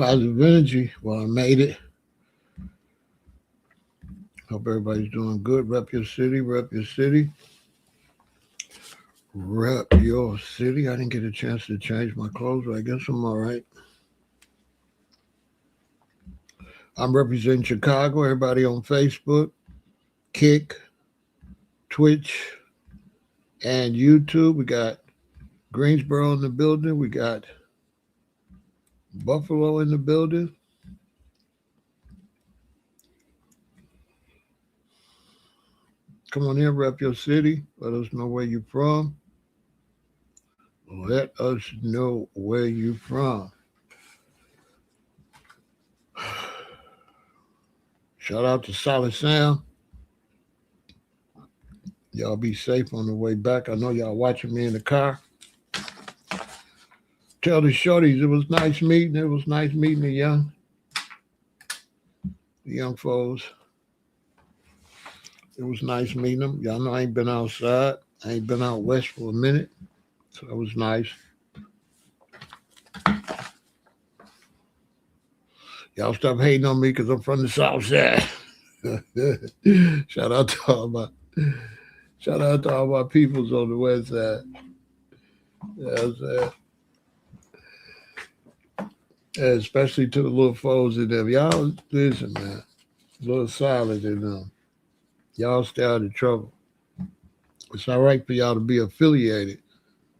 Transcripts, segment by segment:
Positive energy. Well, I made it. Hope everybody's doing good. Rep your city, rep your city, rep your city. I didn't get a chance to change my clothes, but I guess I'm all right. I'm representing Chicago. Everybody on Facebook, Kick, Twitch, and YouTube. We got Greensboro in the building. We got Buffalo in the building. Come on in, rep your city. Let us know where you're from. Let us know where you're from. Shout out to Solid Sound. Y'all be safe on the way back. I know y'all watching me in the car. Tell the shorties it was nice meeting. It was nice meeting the young folks. It was nice meeting them. Y'all know I ain't been outside. I ain't been out west for a minute. So it was nice. Y'all stop hating on me because I'm from the South Side. Shout out to all my peoples on the West Side. You know what I'm saying? And especially to the little foes in them. Y'all listen, man. A little solid in them. Y'all stay out of trouble. It's all right for y'all to be affiliated,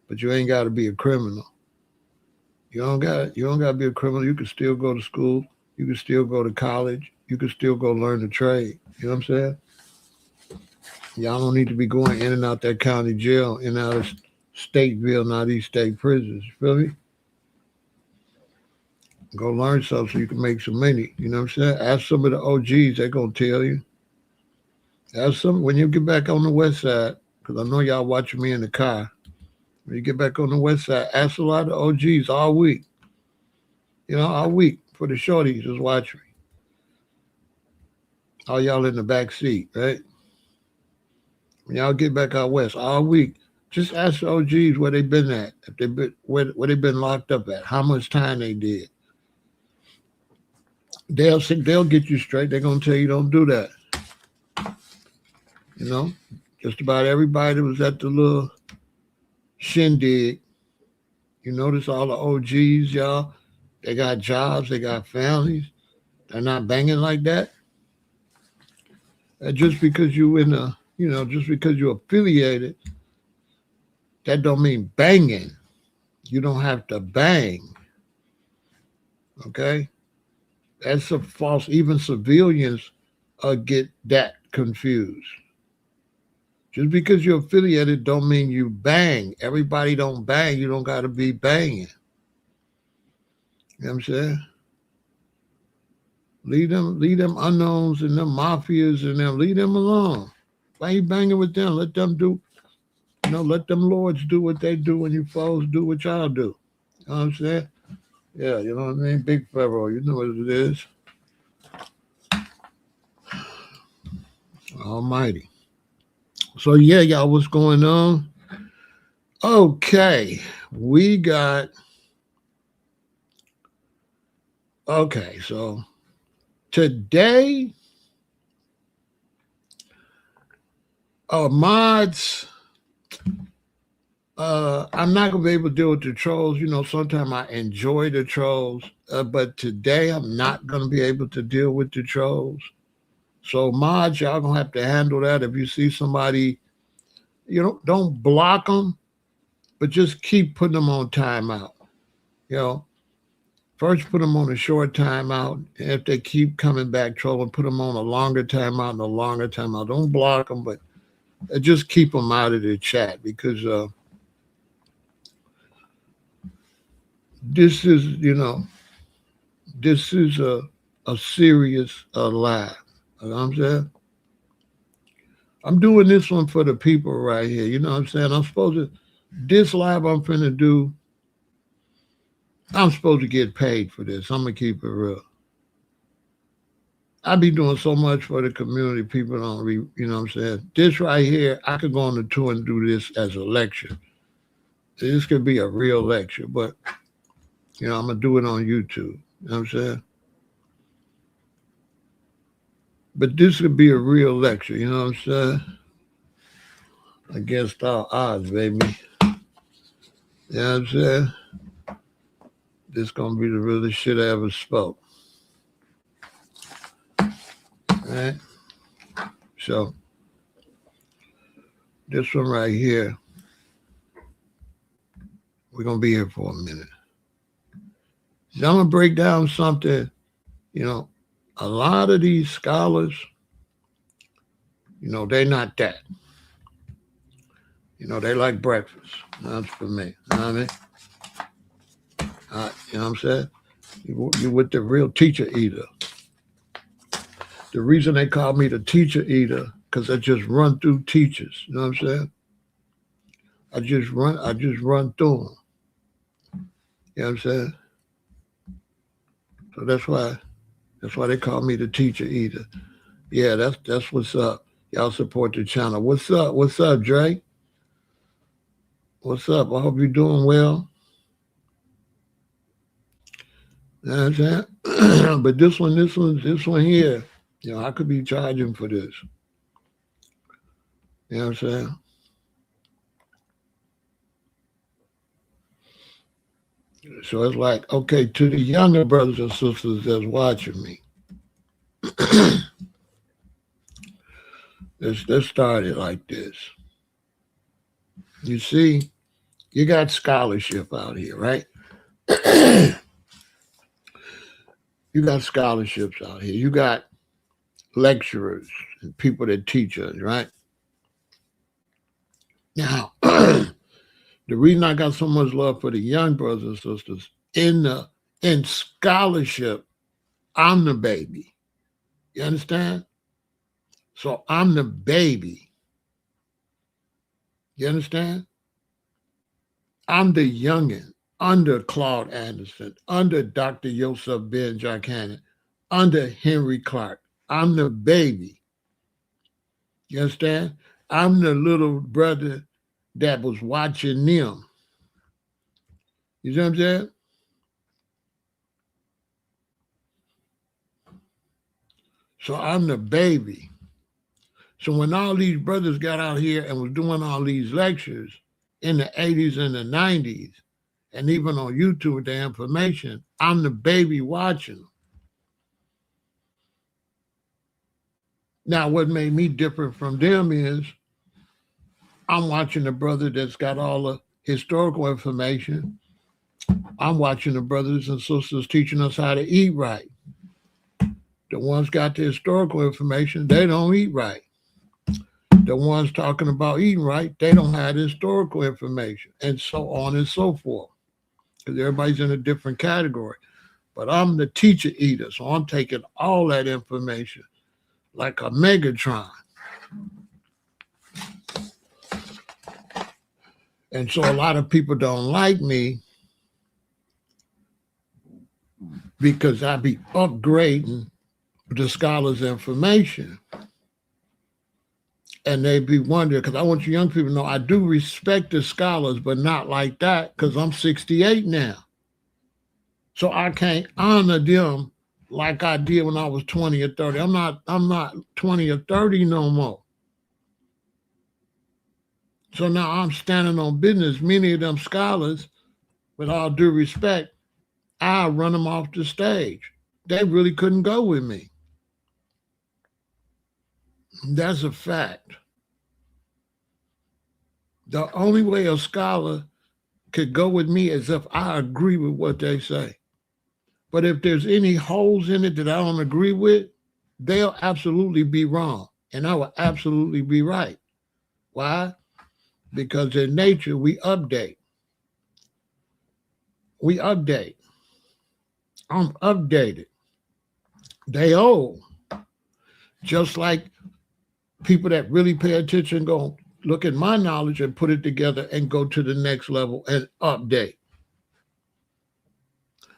but you ain't got to be a criminal. You don't got to be a criminal. You can still go to school. You can still go to college. You can still go learn the trade. You know what I'm saying? Y'all don't need to be going in and out that county jail, in and out of Stateville, not these state prisons. You feel me? Go learn something so you can make some money. You know what I'm saying? Ask some of the OGs. They're going to tell you. Ask some when you get back on the West Side, because I know y'all watching me in the car. When you get back on the West Side, ask a lot of OGs all week. You know, all week for the shorties just watch me. All y'all in the back seat, right? When y'all get back out west all week, just ask the OGs where they been at, if they been where they been locked up at, how much time they did. They'll get you straight. They're gonna tell you don't do that. You know, just about everybody that was at the little shindig. You notice all the OGs, y'all. They got jobs. They got families. They're not banging like that. And just because you just because you're affiliated, that don't mean banging. You don't have to bang. Okay? That's a false. Even civilians get that confused. Just because you're affiliated don't mean you bang. Everybody don't bang. You don't got to be banging. You know what I'm saying? Leave them unknowns and them mafias and them. Leave them alone. Why you banging with them? Let them do. Let them lords do what they do, and you foes do what y'all do. You know what I'm saying? Yeah, you know what I mean? Big Pharaoh, you know what it is. Almighty. So yeah, y'all, what's going on? Okay, we got. Okay, so today, mods. I'm not gonna be able to deal with the trolls. You know, sometimes I enjoy the trolls, but today I'm not gonna be able to deal with the trolls. So mods, y'all gonna have to handle that. If you see somebody, don't block them, but just keep putting them on timeout. You know, first put them on a short timeout. If they keep coming back trolling, put them on a longer timeout and a longer timeout. Don't block them, but just keep them out of the chat because this is, this is a serious live. You know what I'm saying? I'm doing this one for the people right here. You know what I'm saying? This live I'm finna do, I'm supposed to get paid for this. I'm going to keep it real. I be doing so much for the community. People don't you know what I'm saying? This right here, I could go on the tour and do this as a lecture. This could be a real lecture, but, I'm going to do it on YouTube. You know what I'm saying? But this could be a real lecture, you know what I'm saying? Against all odds, baby. You know what I'm saying? This gonna be the realest shit I ever spoke. Right? So this one right here, we're gonna be here for a minute. So I'm gonna break down something, you know, a lot of these scholars, you know, they're not that. You know, they like breakfast. That's for me. You know what I mean? You know what I'm saying? You with the real teacher eater. The reason they call me the teacher eater, because I just run through teachers. You know what I'm saying? I just run through them. You know what I'm saying? So that's why they call me the teacher eater. Yeah, that's what's up. Y'all support the channel. What's up? What's up, Dre? What's up? I hope you're doing well. You know what I'm saying? But this one here, you know, I could be charging for this. You know what I'm saying? So it's like, okay, to the younger brothers and sisters that's watching me, let's start it like this. You see, you got scholarship out here, right? You got scholarships out here. You got lecturers and people that teach us, right? Now, the reason I got so much love for the young brothers and sisters, in scholarship, I'm the baby. You understand? So I'm the baby. You understand? I'm the youngin' under Claude Anderson, under Dr. Yosef Ben Jochannan, under Henry Clark. I'm the baby. You understand? I'm the little brother that was watching them. You see what I'm saying? So I'm the baby. So when all these brothers got out here and was doing all these lectures in the 80s and the 90s, and even on YouTube with the information, I'm the baby watching them. Now, what made me different from them is I'm watching the brother that's got all the historical information. I'm watching the brothers and sisters teaching us how to eat right. The ones got the historical information, they don't eat right. The ones talking about eating right, they don't have the historical information, and so on and so forth. Because everybody's in a different category. But I'm the teacher eater, so I'm taking all that information like a Megatron. And so a lot of people don't like me because I be upgrading the scholars' information. And they be wondering, because I want you young people to know I do respect the scholars, but not like that, because I'm 68 now. So I can't honor them like I did when I was 20 or 30. I'm not 20 or 30 no more. So now I'm standing on business. Many of them scholars, with all due respect, I run them off the stage. They really couldn't go with me. That's a fact. The only way a scholar could go with me is if I agree with what they say. But if there's any holes in it that I don't agree with, they'll absolutely be wrong. And I will absolutely be right. Why? Because in nature, we update. We update. I'm updated. They old. Just like people that really pay attention go look at my knowledge and put it together and go to the next level and update.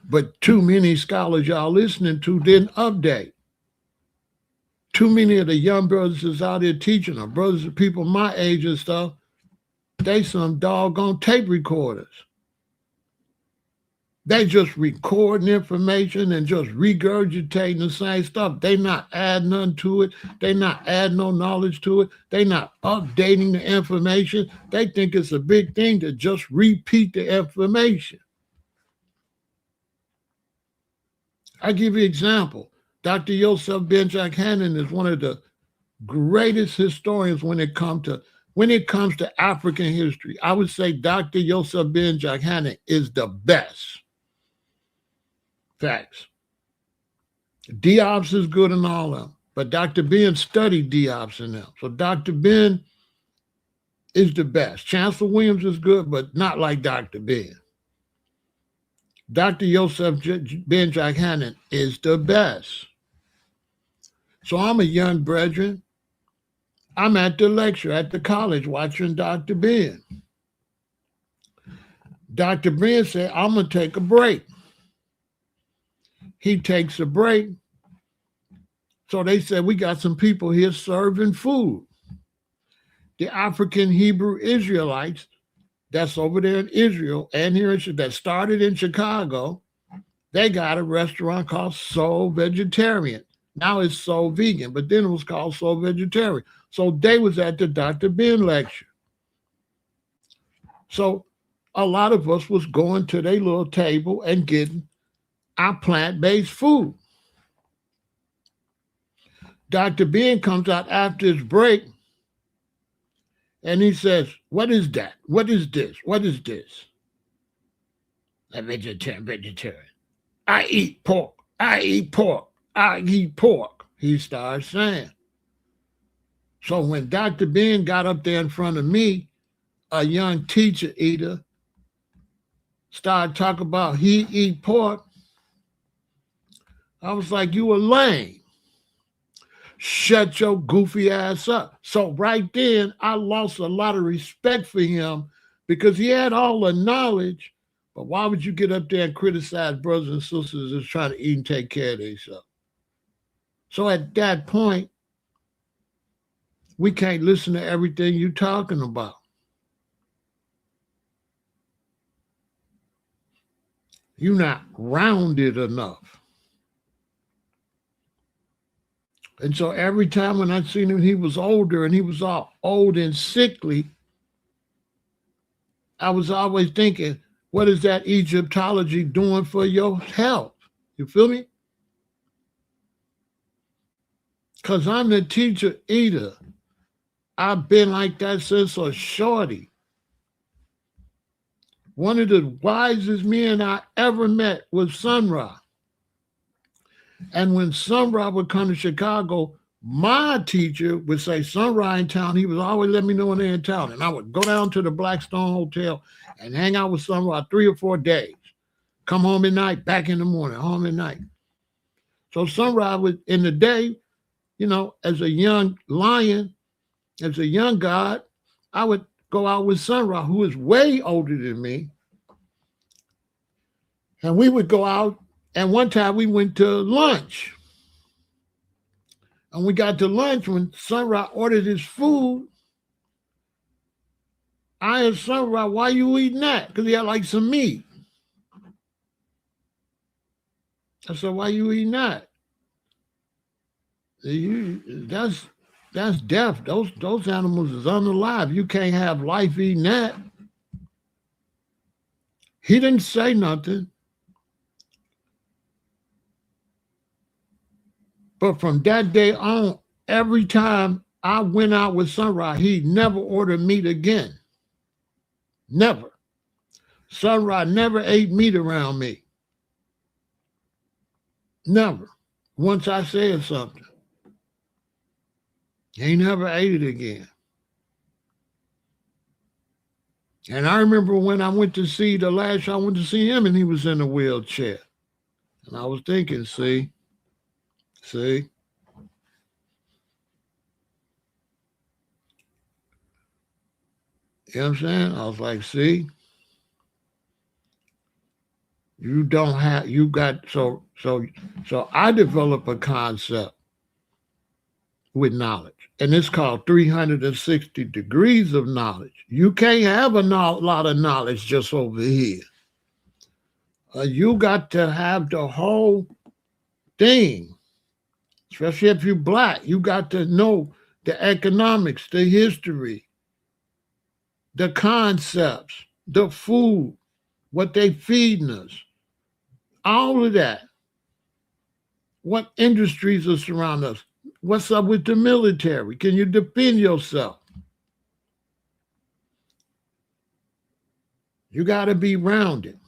But too many scholars y'all listening to didn't update. Too many of the young brothers is out here teaching them. Brothers and people my age and stuff, they some doggone tape recorders. They just recording information and just regurgitating the same stuff. They not adding none to it. They not adding no knowledge to it. They not updating the information. They think it's a big thing to just repeat the information. I give you an example. Dr. Yosef Ben Jackanen is one of the greatest historians when it comes to African history. I would say Dr. Yosef Ben Jackanen is the best. Facts. Diops is good and all of them, but Dr. Ben studied Diops and them. So Dr. Ben is the best. Chancellor Williams is good, but not like Dr. Ben. Dr. Yosef Ben Jackanen is the best. So I'm a young brethren. I'm at the lecture at the college watching Dr. Ben. Dr. Ben said, I'm going to take a break. He takes a break. So they said, we got some people here serving food. The African Hebrew Israelites that's over there in Israel and here that started in Chicago, they got a restaurant called Soul Vegetarian. Now it's Soul Vegan, but then it was called Soul Vegetarian. So they was at the Dr. Ben lecture. So a lot of us was going to their little table and getting our plant-based food. Dr. Ben comes out after his break and he says, what is that? What is this? What is this? A vegetarian. I eat pork. I eat pork. I eat pork. He starts saying. So when Dr. Ben got up there in front of me, a young teacher eater started talking about he eat pork. I was like, you a lame. Shut your goofy ass up. So right then, I lost a lot of respect for him because he had all the knowledge, but why would you get up there and criticize brothers and sisters that's trying to eat and take care of themselves? So at that point, we can't listen to everything you're talking about. You're not rounded enough. And so every time when I seen him, he was older and he was all old and sickly. I was always thinking, what is that Egyptology doing for your health? You feel me? Because I'm the teacher eater. I've been like that since a shorty. One of the wisest men I ever met was Sun Ra. And when Sun Ra would come to Chicago, my teacher would say, Sun Ra in town. He would always let me know when they're in town. And I would go down to the Blackstone Hotel and hang out with Sun Ra 3 or 4 days. Come home at night, back in the morning, home at night. So Sun Ra would, in the day, you know, as a young lion, as a young god, I would go out with Sun Ra, who is way older than me. And we would go out. And one time we went to lunch. And we got to lunch when Sun Ra ordered his food. I asked Sun Ra, why you eating that? Because he had like some meat. I said, why you eating that? That's death. Those animals is unalive. You can't have life eating that. He didn't say nothing. But from that day on, every time I went out with Sun Ra, he never ordered meat again. Never. Sun Ra never ate meat around me. Never. Once I said something. He never ate it again. And I remember when I went to see the last show, I went to see him and he was in a wheelchair. And I was thinking, see. You know what I'm saying? I was like, see, you don't have, you got, so I developed a concept with knowledge, and it's called 360 degrees of knowledge. You can't have a lot of knowledge just over here. You got to have the whole thing, especially if you're black. You got to know the economics, the history, the concepts, the food, what they feeding us, all of that. What industries are surrounding us? What's up with the military? Can you defend yourself? You got to be rounded.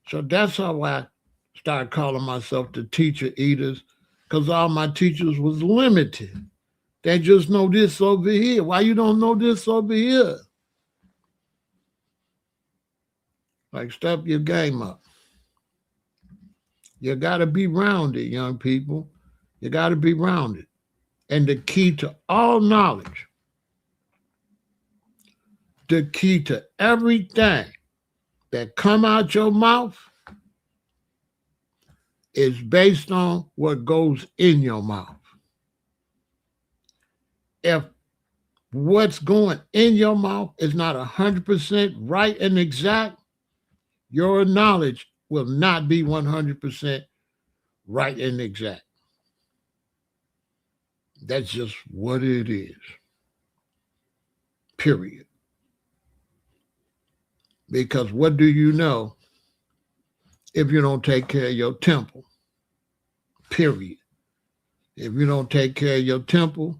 So that's how I started calling myself the teacher eaters, because all my teachers was limited. They just know this over here. Why you don't know this over here? Like, step your game up. You got to be rounded, young people. You got to be rounded. And the key to all knowledge, the key to everything that come out your mouth is based on what goes in your mouth. If what's going in your mouth is not 100% right and exact, your knowledge will not be 100% right and exact. That's just what it is. Period. Because what do you know if you don't take care of your temple? Period. If you don't take care of your temple,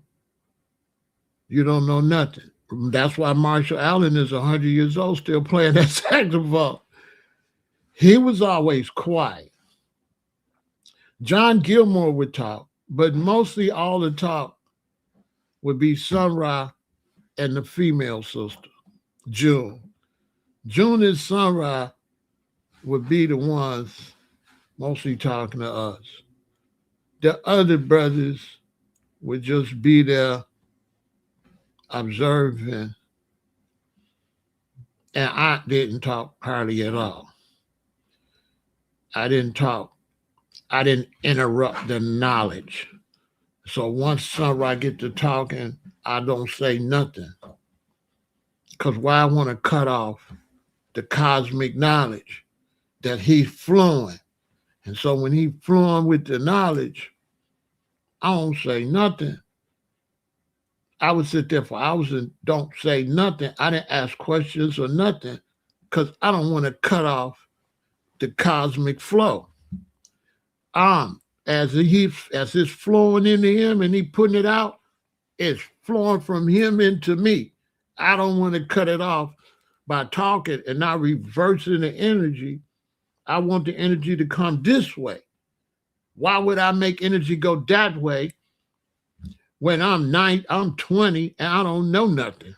you don't know nothing. That's why Marshall Allen is 100 years old still playing that saxophone. He was always quiet. John Gilmore would talk, but mostly all the talk would be Sun Ra and the female sister, June. June and Sun Ra would be the ones mostly talking to us. The other brothers would just be there observing, and I didn't talk hardly at all. I didn't talk. I didn't interrupt the knowledge. So once Sun Ra get to talking, I don't say nothing. Because why I want to cut off the cosmic knowledge that he's flowing. And so when he flowing with the knowledge, I don't say nothing. I would sit there for hours and don't say nothing. I didn't ask questions or nothing because I don't want to cut off the cosmic flow. As it's flowing into him and he putting it out, it's flowing from him into me. I don't want to cut it off by talking and not reversing the energy. I want the energy to come this way. Why would I make energy go that way when I'm 20 and I don't know nothing?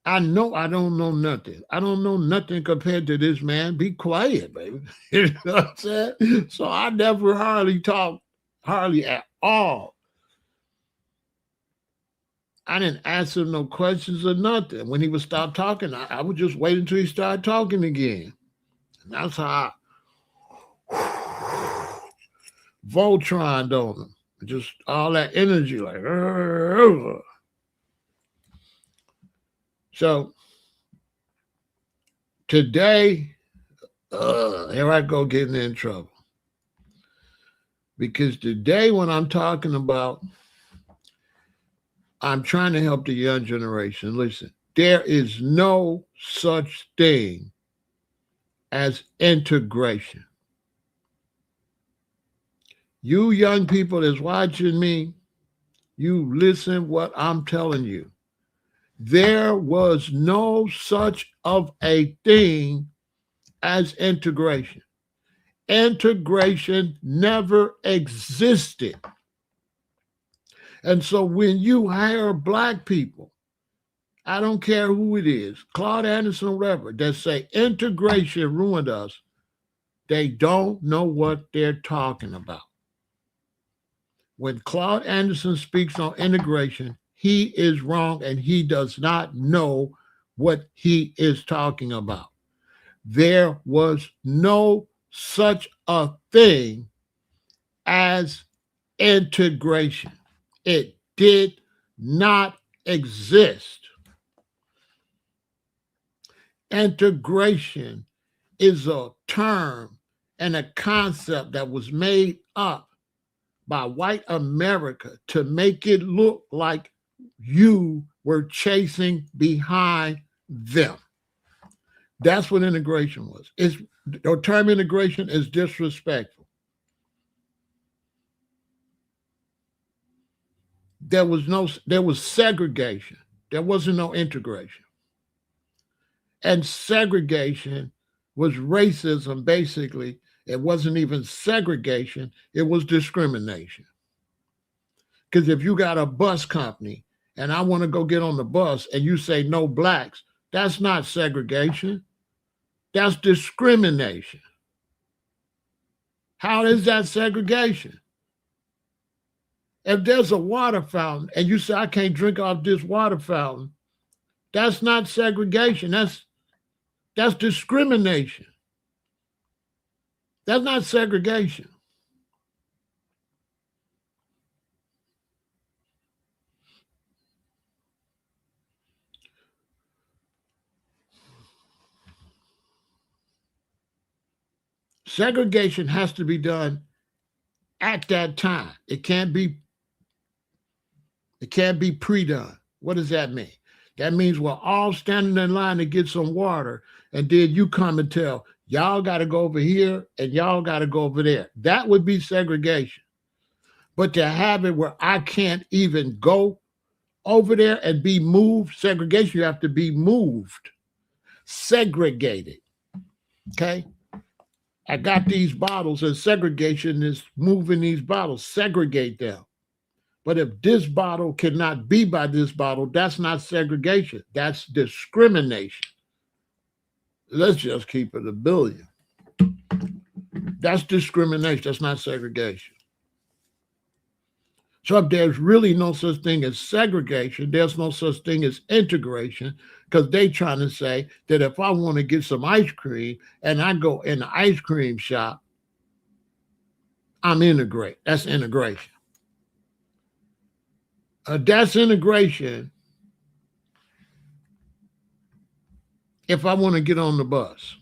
I know I don't know nothing. I don't know nothing compared to this man. Be quiet, baby. You know what I'm saying? So I never hardly talk, hardly at all. I didn't ask him no questions or nothing. When he would stop talking, I would just wait until he started talking again. And that's how I Voltron on him. Just all that energy, like. So today, here I go getting in trouble. Because today, when I'm talking about, I'm trying to help the young generation. Listen, there is no such thing as integration. You young people that's watching me, you listen what I'm telling you. There was no such of a thing as integration. Integration never existed. And so when you hire black people, I don't care who it is, Claude Anderson, whatever, that say integration ruined us, they don't know what they're talking about. When Claude Anderson speaks on integration, he is wrong and he does not know what he is talking about. There was no such a thing as integration. It did not exist. Integration is a term and a concept that was made up by white America to make it look like you were chasing behind them. That's what integration was. The term integration is disrespectful. There was segregation. There wasn't no integration. And segregation was racism, basically. It wasn't even segregation, it was discrimination. Because if you got a bus company and I want to go get on the bus and you say no blacks, that's not segregation. That's discrimination. How is that segregation? If there's a water fountain and you say I can't drink off this water fountain, that's not segregation. That's discrimination. That's not segregation. Segregation has to be done at that time. It can't be pre-done. What does that mean? That means we're all standing in line to get some water, and then you come and tell, y'all got to go over here and y'all got to go over there. That would be segregation. But to have it where I can't even go over there and be moved, segregation, you have to be moved, segregated. Okay? I got these bottles, and segregation is moving these bottles, segregate them. But if this bottle cannot be by this bottle, that's not segregation. That's discrimination. Let's just keep it a billion. That's discrimination. That's not segregation. So if there's really no such thing as segregation, there's no such thing as integration, because they're trying to say that if I want to get some ice cream and I go in the ice cream shop, I'm integrate. That's integration. That's integration if I want to get on the bus.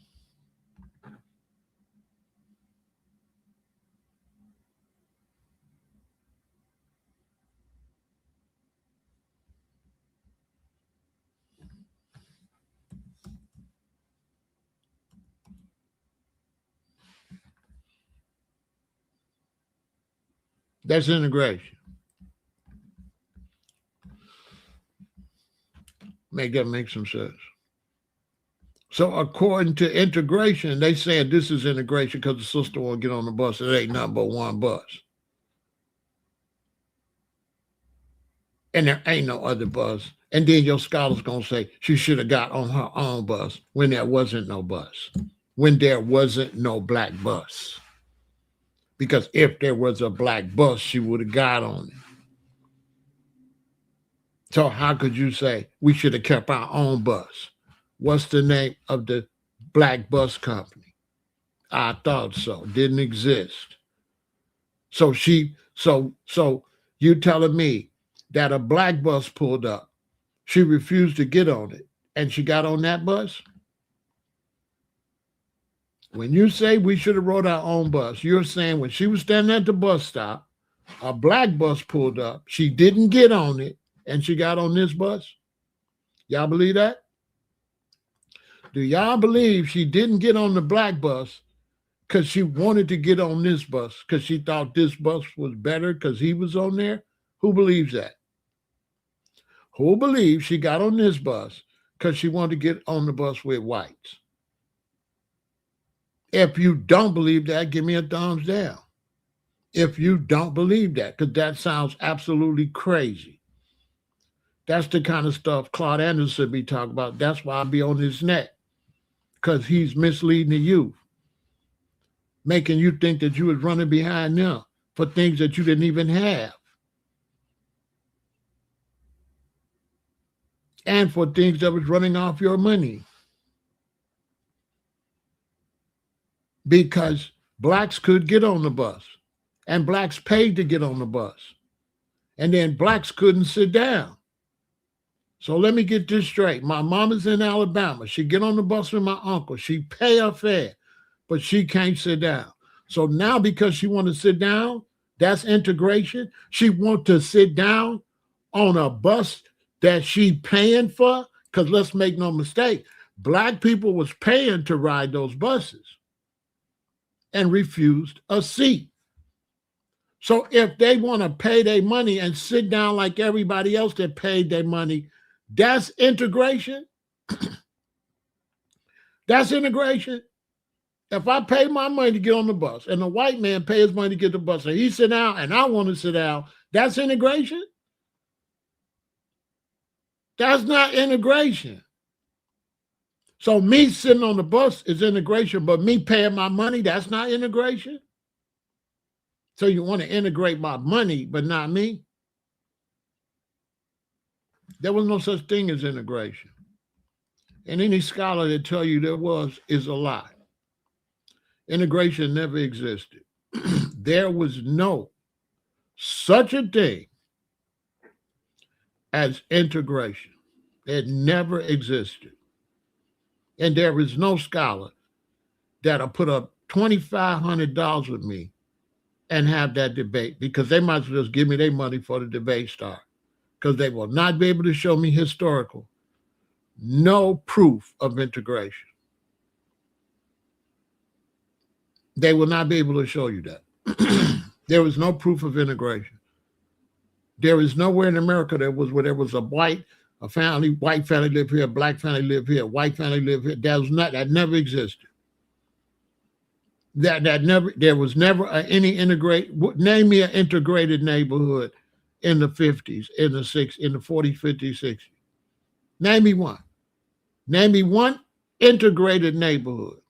That's integration. Make that make some sense. So according to integration, they saying this is integration because the sister won't get on the bus. It ain't nothing but one bus. And there ain't no other bus. And then your scholar's going to say she should have got on her own bus when there wasn't no bus, when there wasn't no black bus. Because if there was a black bus, she would have got on it. So how could you say we should have kept our own bus? What's the name of the black bus company? I thought so. Didn't exist. So you telling me that a black bus pulled up, she refused to get on it, and she got on that bus? When you say we should have rode our own bus, you're saying when she was standing at the bus stop, a black bus pulled up, she didn't get on it, and she got on this bus? Y'all believe that? Do y'all believe she didn't get on the black bus because she wanted to get on this bus because she thought this bus was better because he was on there? Who believes that? Who believes she got on this bus because she wanted to get on the bus with whites? If you don't believe that, give me a thumbs down. If you don't believe that, because that sounds absolutely crazy. That's the kind of stuff Claude Anderson be talking about. That's why I be on his neck, because he's misleading the youth, making you think that you was running behind them for things that you didn't even have, and for things that was running off your money. Because blacks could get on the bus, and blacks paid to get on the bus, and then blacks couldn't sit down. So let me get this straight. My mom is in Alabama. She get on the bus with my uncle. She pay her fare, but she can't sit down. So now because she want to sit down, that's integration. She want to sit down on a bus that she paying for. Because let's make no mistake, black people was paying to ride those buses and refused a seat. So if they want to pay their money and sit down like everybody else that paid their money, that's integration. That's integration. If I pay my money to get on the bus and the white man pays his money to get the bus and he sit down and I want to sit down, that's integration. That's not integration. So me sitting on the bus is integration, but me paying my money, that's not integration. So you want to integrate my money, but not me? There was no such thing as integration. And any scholar that tell you there was is a lie. Integration never existed. There was no such a thing as integration. It never existed. And there is no scholar that'll put up $2,500 with me and have that debate, because they might as well just give me their money for the debate start, because they will not be able to show me historical, no proof of integration. They will not be able to show you that. There is no proof of integration. There is nowhere in America where there was a white family live here, black family live here, white family live here. That never existed. There was never any integrate. Name me an integrated neighborhood in the 50s, in the 40s, 50s, 60s. Name me one. Name me one integrated neighborhood.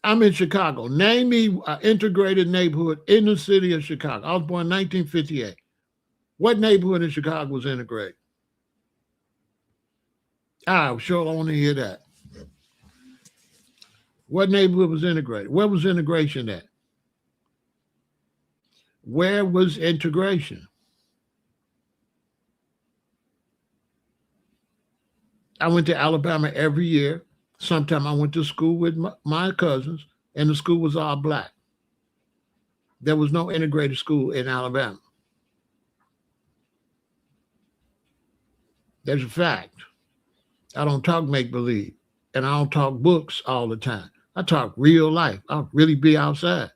I'm in Chicago. Name me an integrated neighborhood in the city of Chicago. I was born in 1958. What neighborhood in Chicago was integrated? I sure want to hear that. What neighborhood was integrated? Where was integration at? Where was integration? I went to Alabama every year. Sometime I went to school with my cousins, and the school was all black. There was no integrated school in Alabama. There's a fact. I don't talk make-believe, and I don't talk books all the time. I talk real life. I'll really be outside.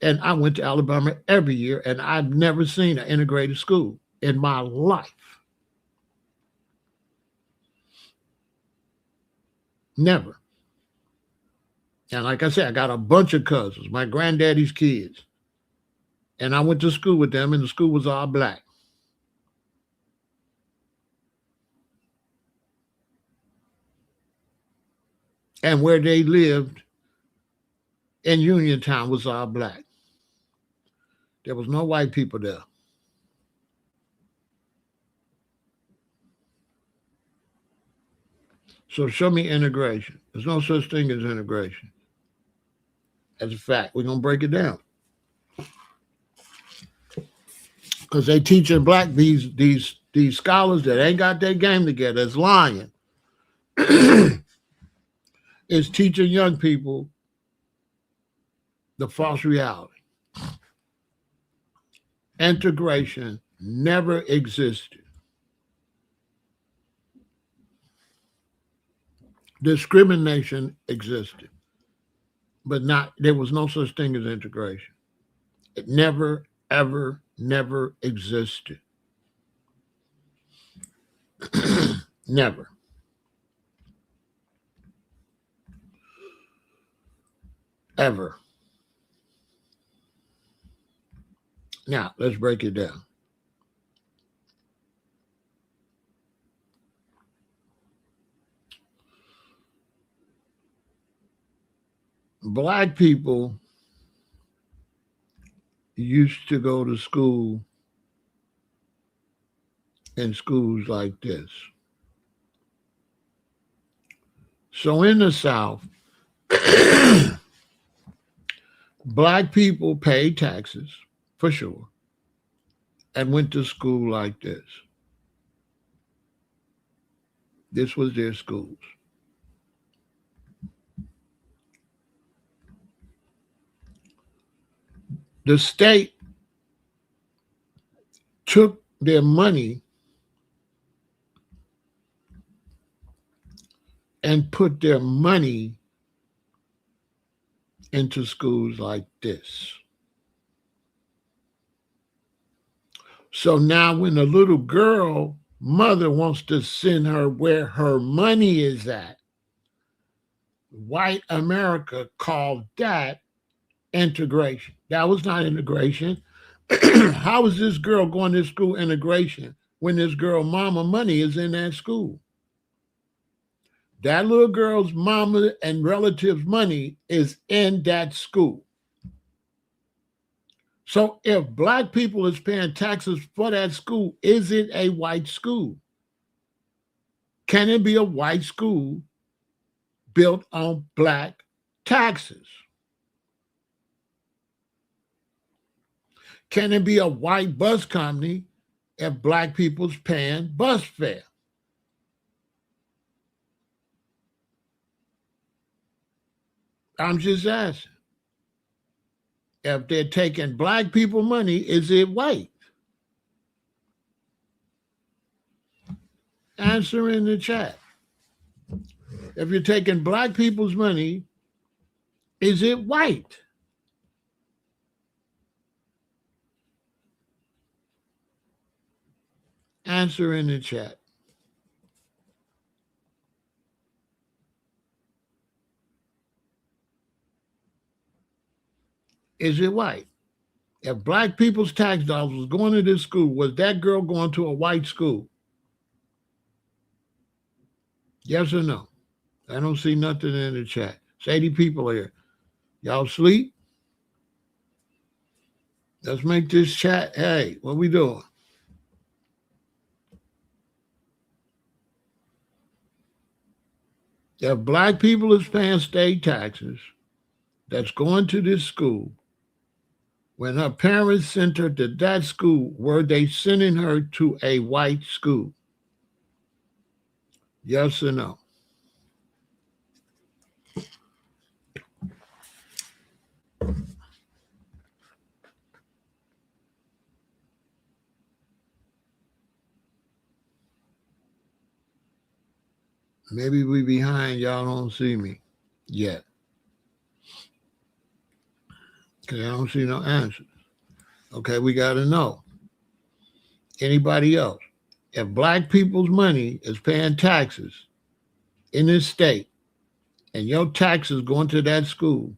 And I went to Alabama every year, and I've never seen an integrated school in my life. Never. And like I said, I got a bunch of cousins, my granddaddy's kids. And I went to school with them, and the school was all black. And where they lived in Uniontown was all black. There was no white people there. So show me integration. There's no such thing as integration. As a fact, we're going to break it down. Because they teaching black, these scholars that ain't got their game together, is lying. Is teaching young people the false reality. Integration never existed. Discrimination existed, but there was no such thing as integration. It never, ever, never existed. Never. Ever. Now, let's break it down. Black people used to go to school in schools like this. So in the South, black people paid taxes, for sure. and went to school like this. This was their schools. The state took their money and put their money into schools like this. So now when a little girl mother wants to send her where her money is at, white America called that integration. That was not integration. How is this girl going to school integration when this girl mama money is in that school? That little girl's mama and relatives' money is in that school. So if black people is paying taxes for that school, is it a white school? Can it be a white school built on black taxes? Can it be a white bus company if black people's paying bus fare? I'm just asking. If they're taking black people money, is it white? Answer in the chat. If you're taking black people's money, is it white? Answer in the chat. Is it white? If black people's tax dollars was going to this school, was that girl going to a white school? Yes or no? I don't see nothing in the chat. It's 80 people here. Y'all sleep? Let's make this chat. Hey, what we doing? If black people is paying state taxes that's going to this school, when her parents sent her to that school, were they sending her to a white school? Yes or no? Maybe we behind, y'all don't see me yet. Because I don't see no answers. Okay, we got to know. Anybody else? If black people's money is paying taxes in this state and your taxes going to that school,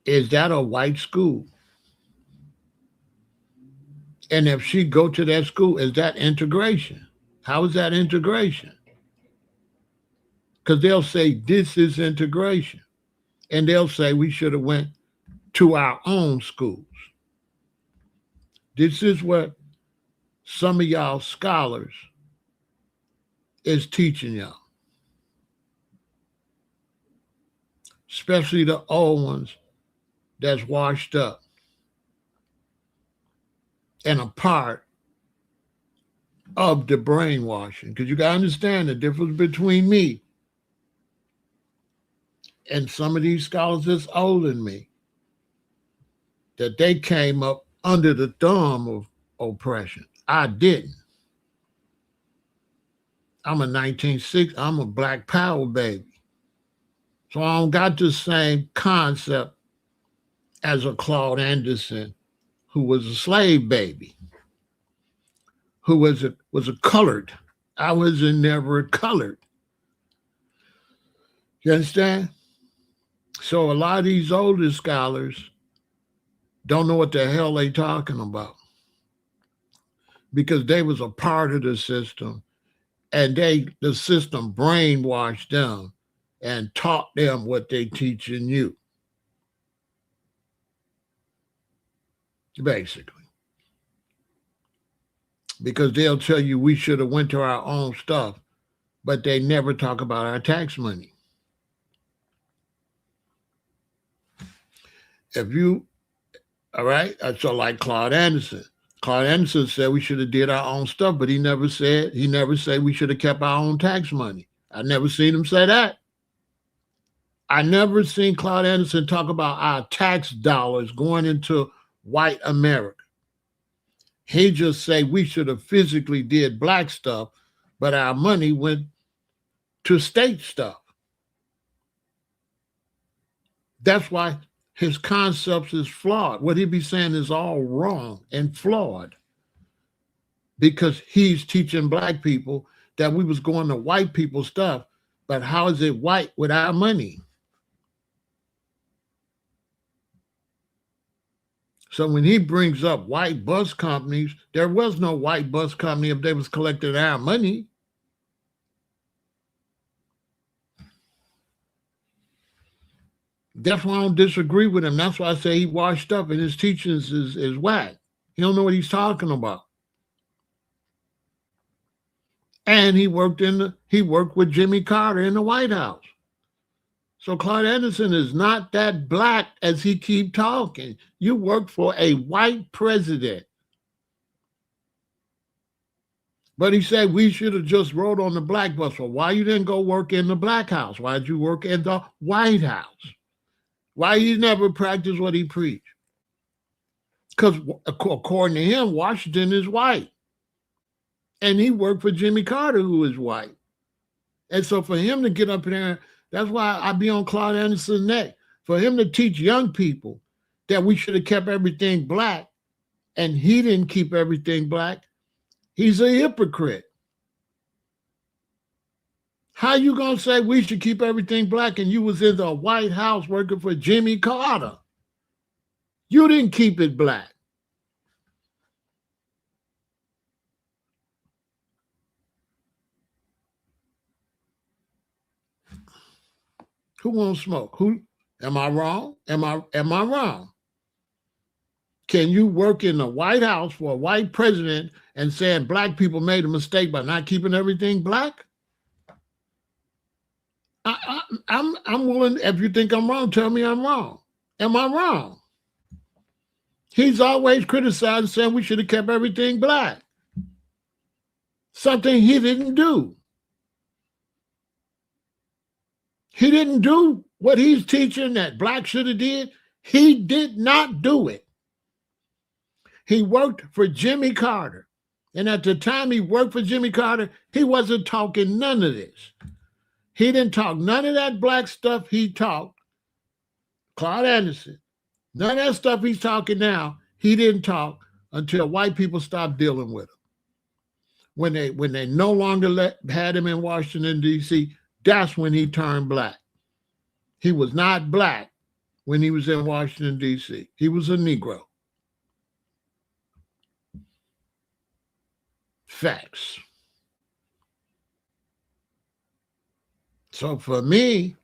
is that a white school? And if she go to that school, is that integration? How is that integration? Because they'll say this is integration. And they'll say we should have went to our own schools. This is what some of y'all scholars is teaching y'all. Especially the old ones that's washed up and a part of the brainwashing. Because you got to understand the difference between me and some of these scholars that's older than me, that they came up under the thumb of oppression. I didn't. I'm a 1960, I'm a Black Power baby. So I don't got the same concept as a Claude Anderson, who was a slave baby, who was a colored. I was never colored. You understand? So a lot of these older scholars don't know what the hell they talking about because they was a part of the system and the system brainwashed them and taught them what they teaching you. Basically. Because they'll tell you we should have went to our own stuff, but they never talk about our tax money. If you All right. So like Claude Anderson. Claude Anderson said we should have did our own stuff, but he never said we should have kept our own tax money. I never seen him say that. I never seen Claude Anderson talk about our tax dollars going into white America. He just say we should have physically did black stuff, but our money went to state stuff. That's why his concepts is flawed. What he be saying is all wrong and flawed, because he's teaching black people that we was going to white people stuff, but how is it white with our money? So when he brings up white bus companies, there was no white bus company if they was collecting our money. That's why I don't disagree with him. That's why I say he washed up and his teachings is whack. He don't know what he's talking about. And he worked with Jimmy Carter in the White House. So Claude Anderson is not that black as he keep talking. You worked for a white president. But he said we should have just rode on the black bus. Well, why you didn't go work in the black house? Why did you work in the White House? Why he never practiced what he preached? Because according to him, Washington is white. And he worked for Jimmy Carter, who is white. And so for him to get up in there, that's why I be on Claude Anderson's neck. For him to teach young people that we should have kept everything black, and he didn't keep everything black, he's a hypocrite. How you gonna say we should keep everything black and you was in the White House working for Jimmy Carter? You didn't keep it black. Who won't smoke? Who? Am I wrong? Am I wrong? Can you work in the White House for a white president and saying black people made a mistake by not keeping everything black? I'm willing. If you think I'm wrong, tell me I'm wrong. Am I wrong? He's always criticized, saying we should have kept everything black. Something he didn't do. He didn't do what he's teaching that black should have did. He did not do it. He worked for Jimmy Carter. And at the time he worked for Jimmy Carter, he wasn't talking none of this. He didn't talk none of that black stuff he talked. Claude Anderson, none of that stuff he's talking now, he didn't talk until white people stopped dealing with him. When they no longer had him in Washington, D.C., that's when he turned black. He was not black when he was in Washington, D.C. He was a Negro. Facts. So for me,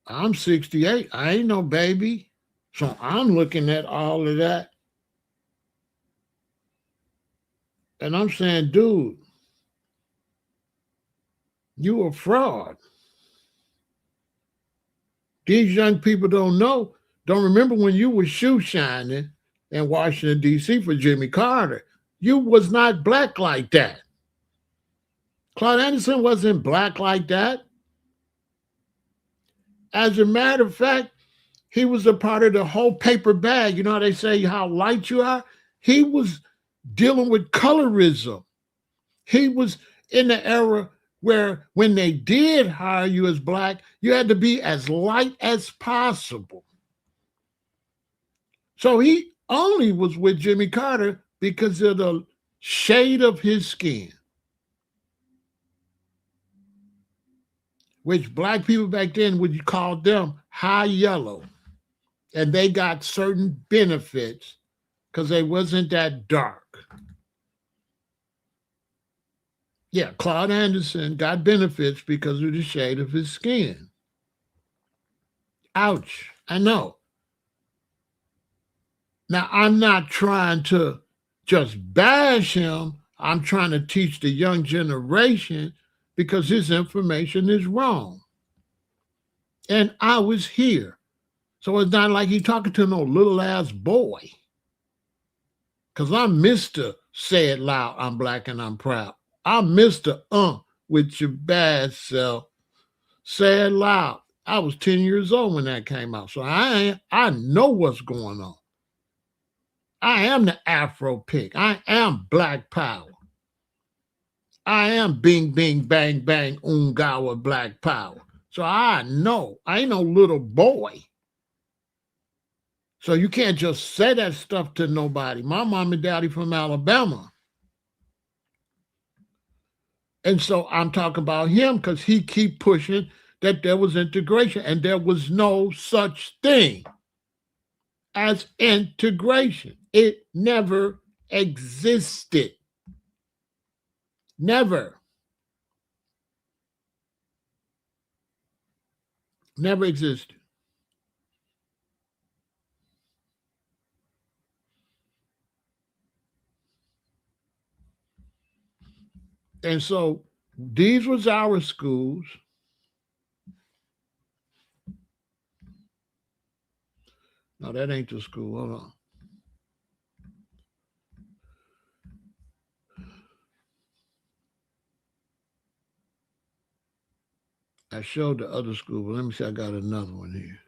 I'm 68. I ain't no baby. So I'm looking at all of that. And I'm saying, dude, you a fraud. These young people don't remember when you were shoe shining in Washington, D.C. for Jimmy Carter. You was not black like that. Claude Anderson wasn't black like that. As a matter of fact, he was a part of the whole paper bag. You know how they say how light you are? He was dealing with colorism. He was in the era where when they did hire you as black, you had to be as light as possible. So he only was with Jimmy Carter because of the shade of his skin, which black people back then would call them high yellow. And they got certain benefits because they wasn't that dark. Yeah, Claude Anderson got benefits because of the shade of his skin. Ouch, I know. Now, I'm not trying to just bash him. I'm trying to teach the young generation because his information is wrong. And I was here. So it's not like he talking to no little ass boy. Because I'm Mr. Say It Loud, I'm black and I'm proud. I'm Mr. With your bad self. Say it loud. I was 10 years old when that came out. So I know what's going on. I am the Afro pick. I am Black Power. I am Bing Bing Bang Bang Ungawa Black Power. So I know. I ain't no little boy. So you can't just say that stuff to nobody. My mom and daddy from Alabama. And so I'm talking about him because he keep pushing that there was integration, and there was no such thing as integration. It never existed. Never. Never existed. And so these was our schools. No, that ain't the school. Hold on. I showed the other school, but let me see. I got another one here.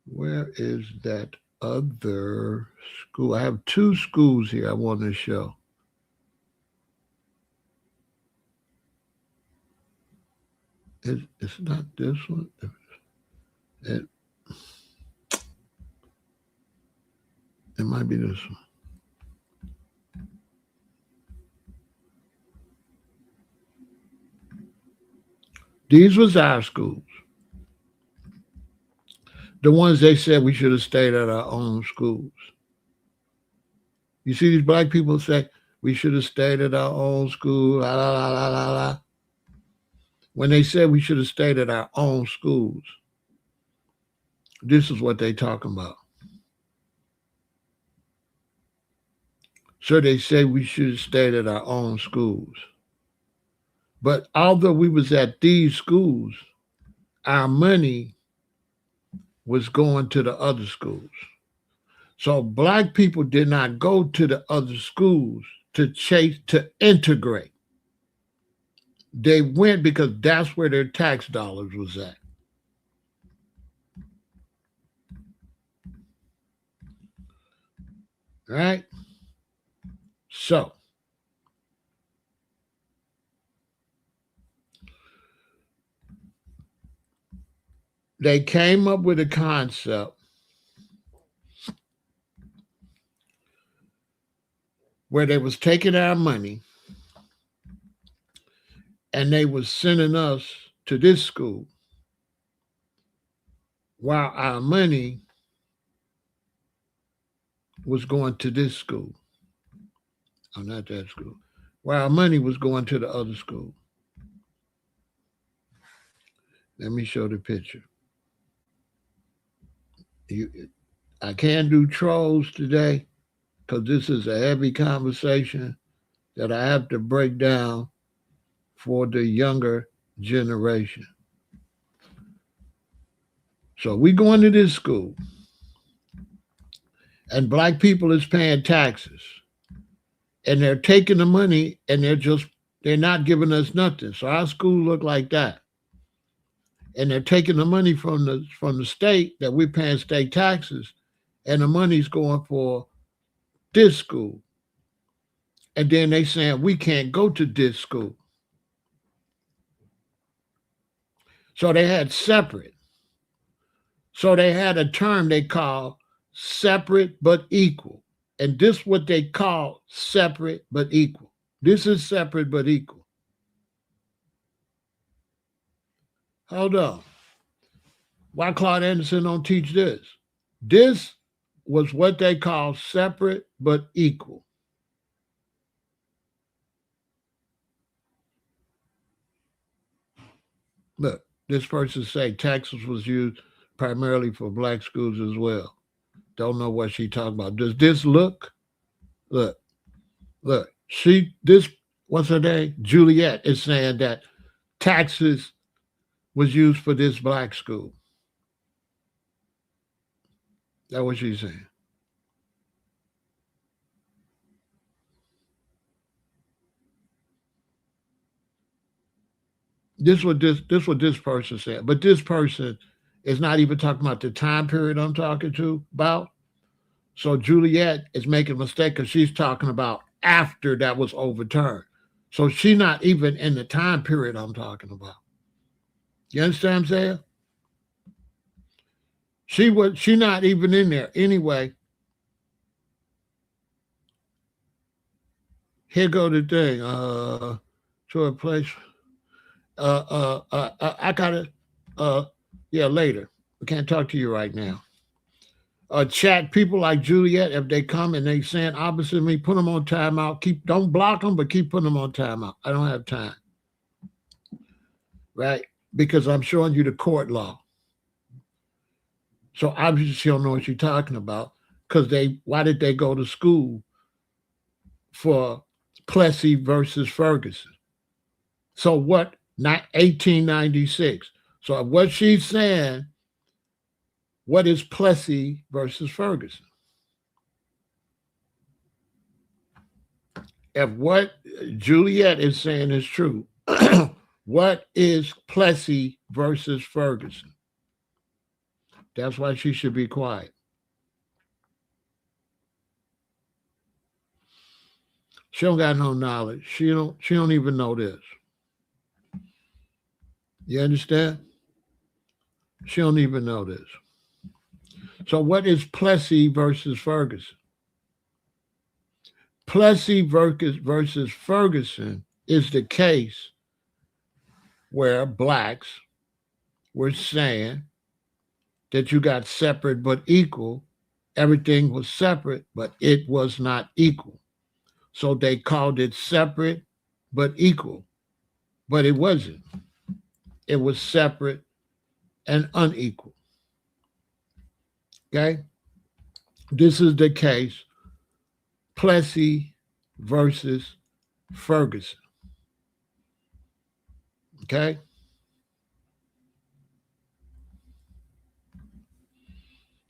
Where is that other school? I have two schools here I want to show. It's not this one. It, it might be this one. These was our schools. The ones they said we should have stayed at our own schools. You see these black people say we should have stayed at our own school, la la la la la la. When they said we should have stayed at our own schools, this is what they talking about. So they say we should have stayed at our own schools. But although we was at these schools, our money was going to the other schools. So black people did not go to the other schools to integrate. They went because that's where their tax dollars was at. Right? So they came up with a concept where they was taking our money and they was sending us to this school while our money was going to this school. Oh, not that school. While our money was going to the other school. Let me show the picture. I can't do trolls today because this is a heavy conversation that I have to break down for the younger generation. So we going to this school, and black people is paying taxes, and they're taking the money, and they're not giving us nothing. So our school look like that, and they're taking the money from the state that we're paying state taxes, and the money's going for this school, and then they saying we can't go to this school. So they had separate. So they had a term they call separate but equal. And this what they call separate but equal. This is separate but equal. Hold on. Why Claude Anderson don't teach this? This was what they call separate but equal. Look, this person say taxes was used primarily for black schools as well. Don't know what she talking about. Does this look? Look, look. This, what's her name? Juliet is saying that taxes was used for this black school. That's what she's saying. This what this person said. But this person is not even talking about the time period I'm talking to about. So Juliet is making a mistake because she's talking about after that was overturned. So she's not even in the time period I'm talking about. You understand what I'm saying? She not even in there. Anyway, here go the thing. To a place. I gotta. Uh, yeah, later. I can't talk to you right now. Chat people like Juliet, if they come and they saying opposite me, put them on timeout. Don't block them, but keep putting them on timeout. I don't have time, right? Because I'm showing you the court law. So obviously she don't know what she's talking about. Because why did they go to school for Plessy versus Ferguson? So what? Not 1896. So what she's saying, what is Plessy versus Ferguson? If what Juliet is saying is true, what is Plessy versus Ferguson? That's why she should be quiet. She don't got no knowledge. She don't even know this. You understand? She don't even know this. So what is Plessy versus Ferguson? Plessy versus Ferguson is the case where blacks were saying that you got separate but equal. Everything was separate, but it was not equal. So they called it separate but equal. But it wasn't. It was separate and unequal. Okay? This is the case Plessy versus Ferguson. Okay?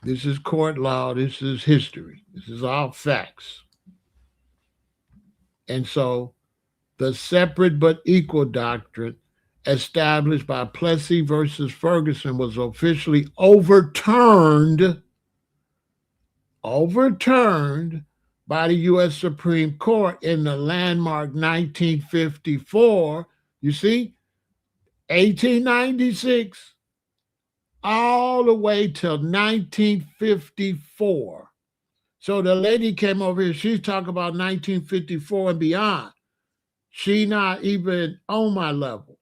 This is court law. This is history. This is all facts. And so the separate but equal doctrine established by Plessy versus Ferguson was officially overturned by the U.S. Supreme Court in the landmark 1954. You see, 1896 all the way till 1954. So the lady came over here, she's talking about 1954 and beyond. She not even on my level.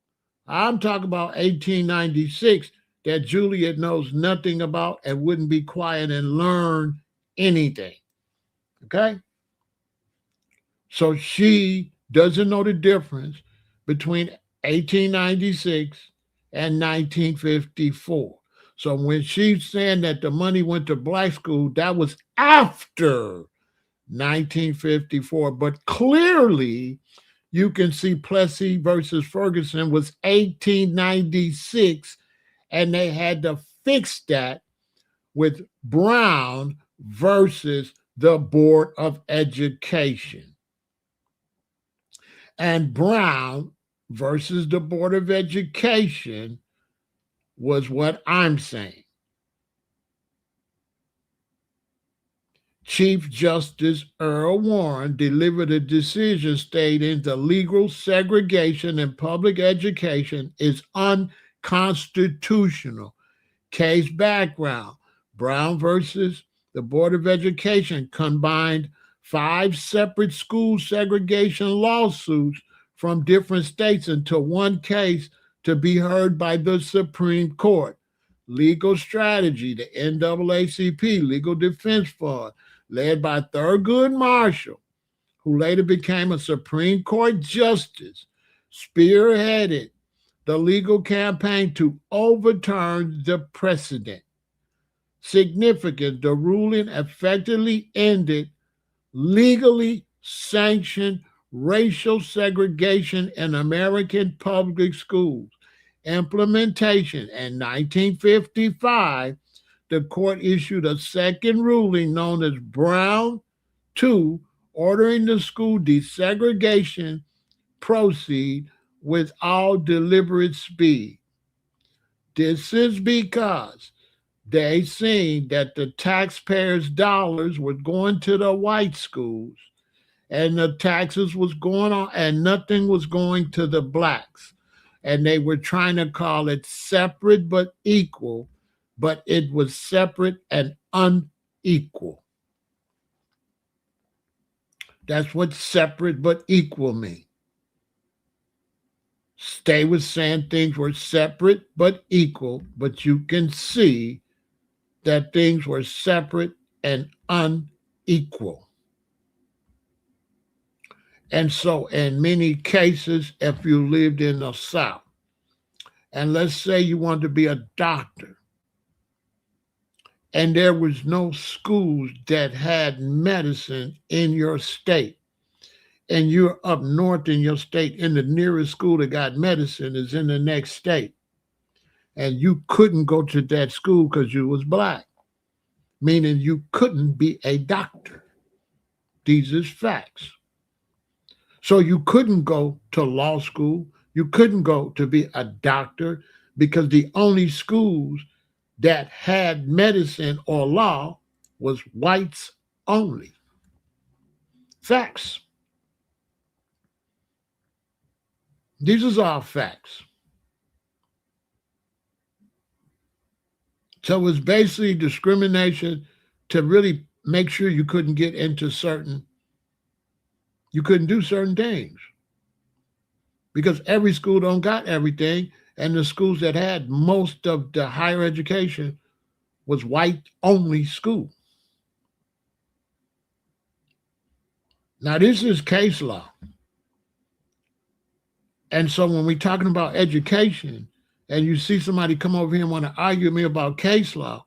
I'm talking about 1896 that Juliet knows nothing about and wouldn't be quiet and learn anything. Okay? So she doesn't know the difference between 1896 and 1954. So when she's saying that the money went to black school, that was after 1954. But clearly, you can see Plessy versus Ferguson was 1896, and they had to fix that with Brown versus the Board of Education. And Brown versus the Board of Education was what I'm saying. Chief Justice Earl Warren delivered a decision stating the legal segregation in public education is unconstitutional. Case background: Brown versus the Board of Education combined 5 separate school segregation lawsuits from different states into one case to be heard by the Supreme Court. Legal strategy: the NAACP Legal Defense Fund, led by Thurgood Marshall, who later became a Supreme Court justice, spearheaded the legal campaign to overturn the precedent. significant. The ruling effectively ended legally sanctioned racial segregation in American public schools. Implementation in 1955, the court issued a second ruling known as Brown 2, ordering the school desegregation proceed with all deliberate speed. This is because they seen that the taxpayers' dollars were going to the white schools and the taxes was going on and nothing was going to the blacks. And they were trying to call it separate but equal, but it was separate and unequal. That's what separate but equal mean. They was saying things were separate but equal, but you can see that things were separate and unequal. And so, in many cases, if you lived in the South, and let's say you wanted to be a doctor, and there was no schools that had medicine in your state, and you're up north in your state, and the nearest school that got medicine is in the next state, and you couldn't go to that school because you was black, meaning you couldn't be a doctor. These is facts. So you couldn't go to law school. You couldn't go to be a doctor because the only schools that had medicine or law was whites only. Facts. These is all facts. So it's basically discrimination to really make sure you couldn't get into you couldn't do certain things. Because every school don't got everything, and the schools that had most of the higher education was white only school. Now this is case law. And so when we're talking about education and you see somebody come over here and want to argue with me about case law,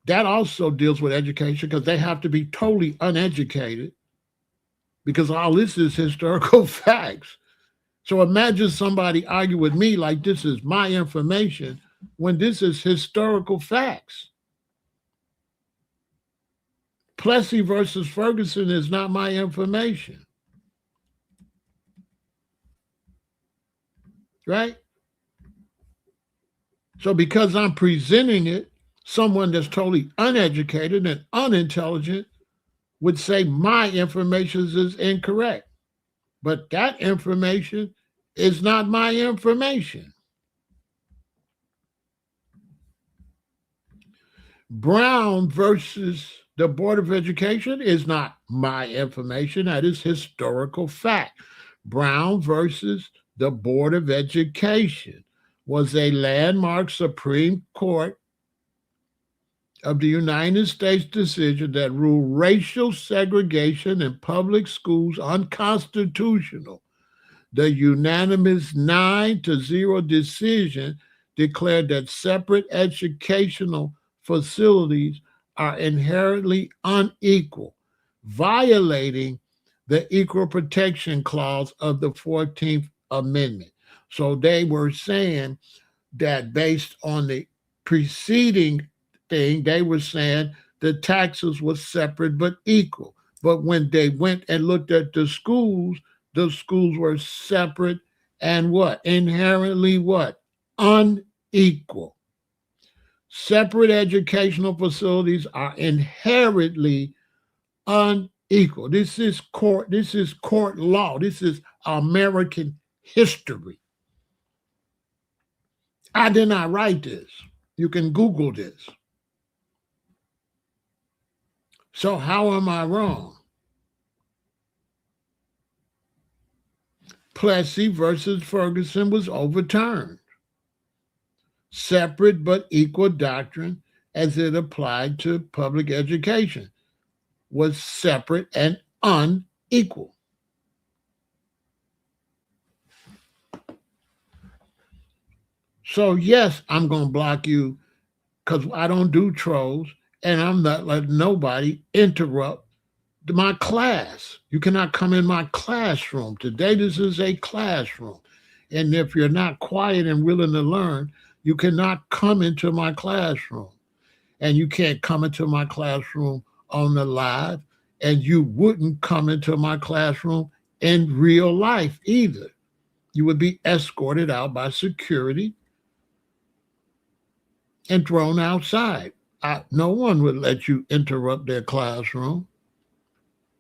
that also deals with education because they have to be totally uneducated because all this is historical facts. So imagine somebody argue with me like this is my information when this is historical facts. Plessy versus Ferguson is not my information. Right? So because I'm presenting it, someone that's totally uneducated and unintelligent would say my information is incorrect. But that information is not my information. Brown versus the Board of Education is not my information. That is historical fact. Brown versus the Board of Education was a landmark Supreme Court of the United States decision that ruled racial segregation in public schools unconstitutional. The unanimous 9-0 decision declared that separate educational facilities are inherently unequal, violating the Equal Protection Clause of the 14th Amendment. So they were saying that based on the preceding thing, they were saying the taxes were separate but equal. But when they went and looked at the schools were separate and what? Inherently what? Unequal. Separate educational facilities are inherently unequal. This is court law. This is American history. I did not write this. You can Google this. So how am I wrong? Plessy versus Ferguson was overturned. Separate but equal doctrine as it applied to public education was separate and unequal. So yes, I'm going to block you because I don't do trolls, and I'm not letting nobody interrupt my class. You cannot come in my classroom. Today, this is a classroom. And if you're not quiet and willing to learn, you cannot come into my classroom. And you can't come into my classroom on the live. And you wouldn't come into my classroom in real life either. You would be escorted out by security and thrown outside. No one would let you interrupt their classroom.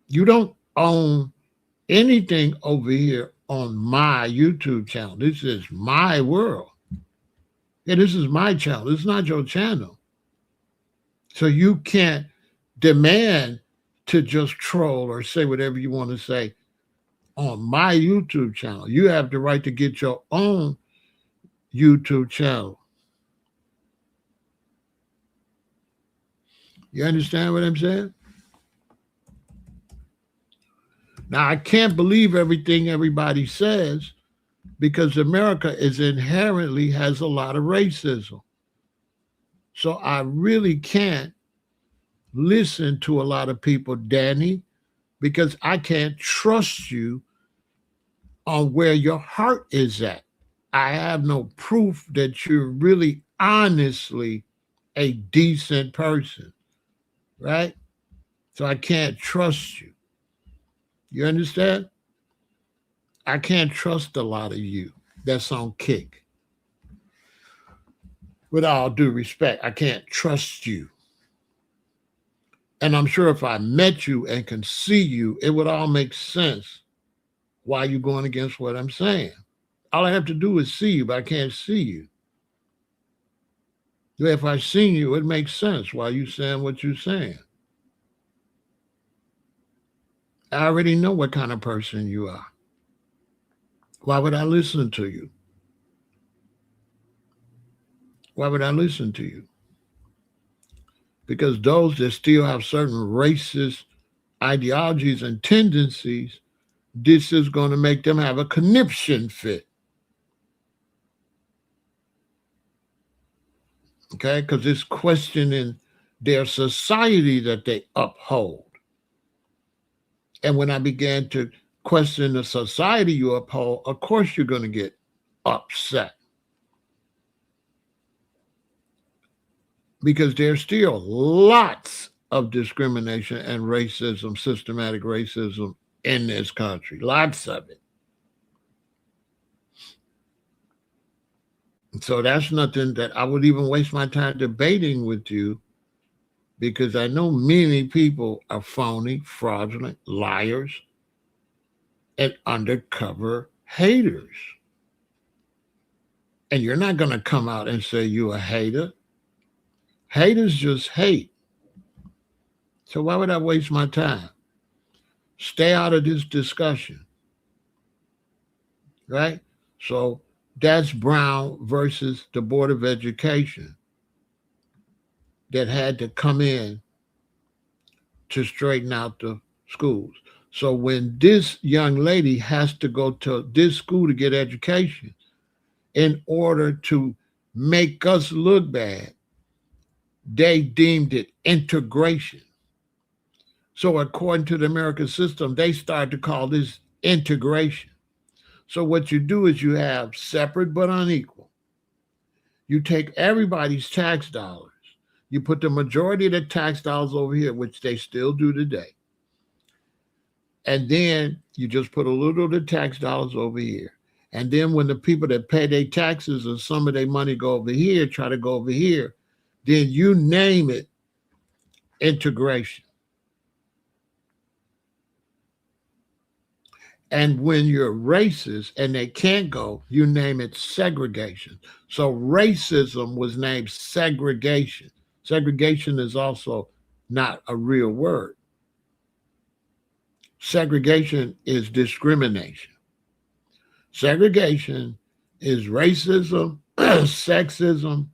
You don't own anything over here on my YouTube channel. This is my world. And this is my channel. It's not your channel. So you can't demand to just troll or say whatever you want to say on my YouTube channel. You have the right to get your own YouTube channel. You understand what I'm saying? Now, I can't believe everything everybody says because America is inherently has a lot of racism. So I really can't listen to a lot of people, Danny, because I can't trust you on where your heart is at. I have no proof that you're really honestly a decent person, right? So I can't trust you. You understand? I can't trust a lot of you that's on kick. With all due respect, I can't trust you. And I'm sure if I met you and can see you, it would all make sense why you're going against what I'm saying. All I have to do is see you, but I can't see you. If I seen you, it makes sense why you're saying what you're saying. I already know what kind of person you are. Why would I listen to you? Why would I listen to you? Because those that still have certain racist ideologies and tendencies, this is going to make them have a conniption fit. Okay? Because it's questioning their society that they uphold. And when I began to question the society you uphold, of course you're going to get upset. Because there's still lots of discrimination and racism, systematic racism in this country. Lots of it. So that's nothing that I would even waste my time debating with you, because I know many people are phony, fraudulent, liars, and undercover haters. And you're not going to come out and say you're a hater. Haters just hate. So why would I waste my time? Stay out of this discussion. Right? So that's Brown versus the Board of Education that had to come in to straighten out the schools. So when this young lady has to go to this school to get education in order to make us look bad, they deemed it integration. So according to the American system, they started to call this integration. So what you do is you have separate but unequal. You take everybody's tax dollars. You put the majority of the tax dollars over here, which they still do today. And then you just put a little of the tax dollars over here. And then when the people that pay their taxes and some of their money go over here, try to go over here, then you name it integration. And when you're racist and they can't go, you name it segregation. So racism was named segregation. Segregation is also not a real word. Segregation is discrimination. Segregation is racism, sexism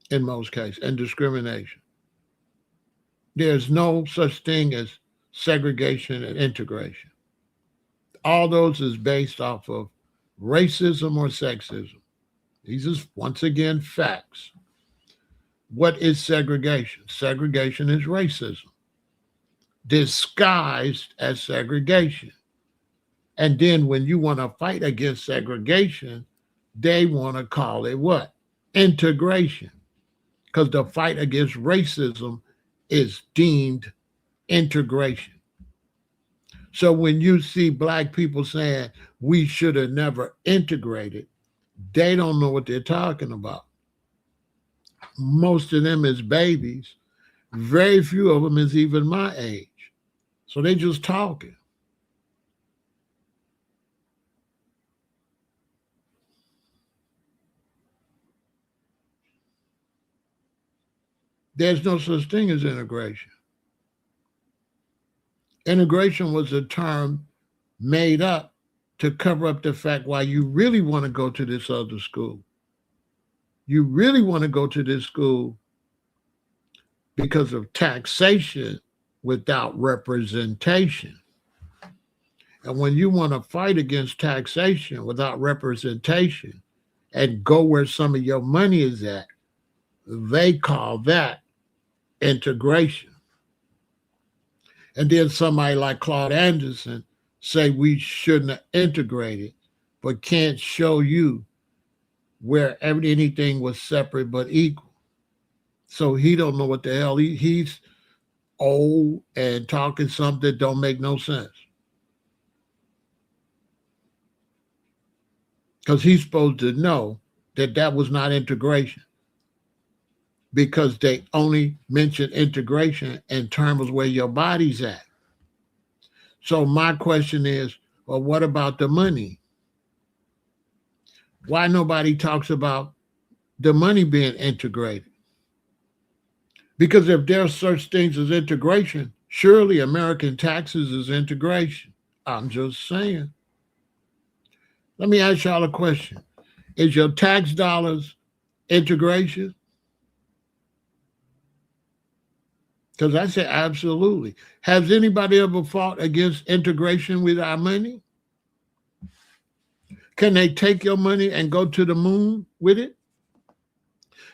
in most cases, and discrimination. There's no such thing as segregation and integration. All those is based off of racism or sexism. These are, once again, facts. What is segregation? Segregation is racism disguised as segregation. And then when you want to fight against segregation, they want to call it what? Integration. Because the fight against racism is deemed integration. So when you see black people saying we should have never integrated, they don't know what they're talking about. Most of them is babies. Very few of them is even my age. So they just talking. There's no such thing as integration. Integration was a term made up to cover up the fact why you really want to go to this other school. You really want to go to this school because of taxation without representation. And when you want to fight against taxation without representation and go where some of your money is at, they call that integration. And then somebody like Claude Anderson say we shouldn't have integrated, but can't show you where anything was separate but equal. So he don't know what the hell he's old and talking something that don't make no sense. Because he's supposed to know that that was not integration. Because they only mention integration in terms of where your body's at. So my question is, well, what about the money? Why nobody talks about the money being integrated? Because if there's such things as integration, surely American taxes is integration. I'm just saying. Let me ask y'all a question. Is your tax dollars integration? Because I say absolutely. Has anybody ever fought against integration with our money? Can they take your money and go to the moon with it?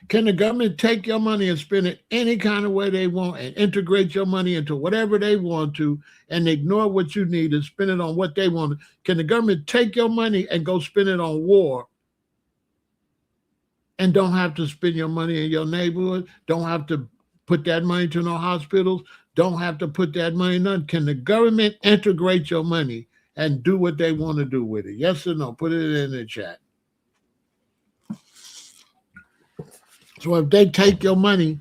Can the government take your money and spend it any kind of way they want and integrate your money into whatever they want to and ignore what you need and spend it on what they want? Can the government take your money and go spend it on war and don't have to spend your money in your neighborhood? Don't have to put that money to no hospitals? Don't have to put that money in none? Can the government integrate your money and do what they want to do with it? Yes or no? Put it in the chat. So if they take your money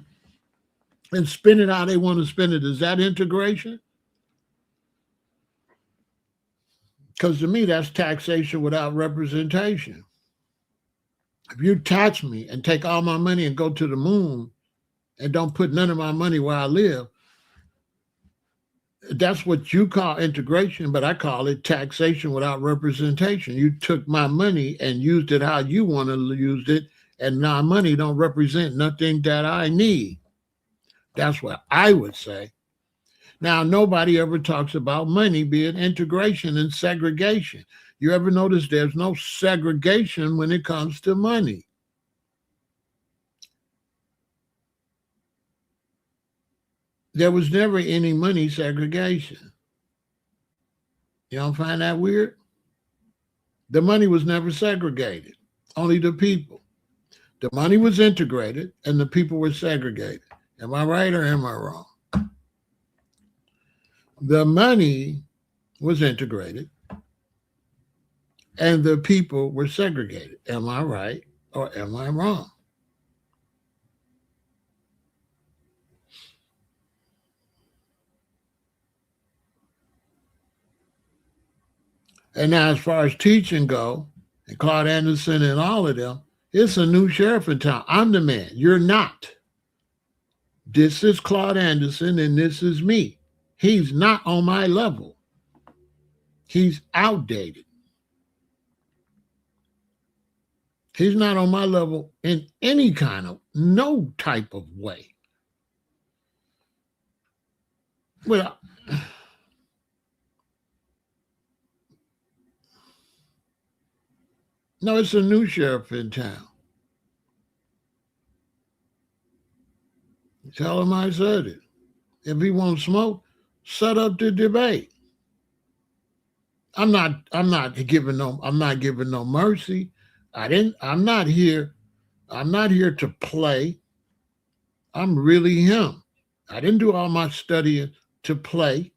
and spend it how they want to spend it, is that integration? Because to me, that's taxation without representation. If you tax me and take all my money and go to the moon and don't put none of my money where I live, that's what you call integration, but I call it taxation without representation. You took my money and used it how you want to use it, and my money don't represent nothing that I need. That's what I would say. Now, nobody ever talks about money being integration and segregation. You ever notice there's no segregation when it comes to money? There was never any money segregation. You don't find that weird? The money was never segregated, only the people. The money was integrated and the people were segregated. Am I right or am I wrong? The money was integrated and the people were segregated. Am I right or am I wrong? And now as far as teaching go, and Claude Anderson and all of them, it's a new sheriff in town. I'm the man. You're not. This is Claude Anderson and this is me. He's not on my level. He's outdated. He's not on my level in any kind of, no type of way. Well, no, it's a new sheriff in town. Tell him I said it. If he won't smoke, set up the debate. I'm not giving no mercy. I'm not here to play. I'm really him. I didn't do all my studying to play.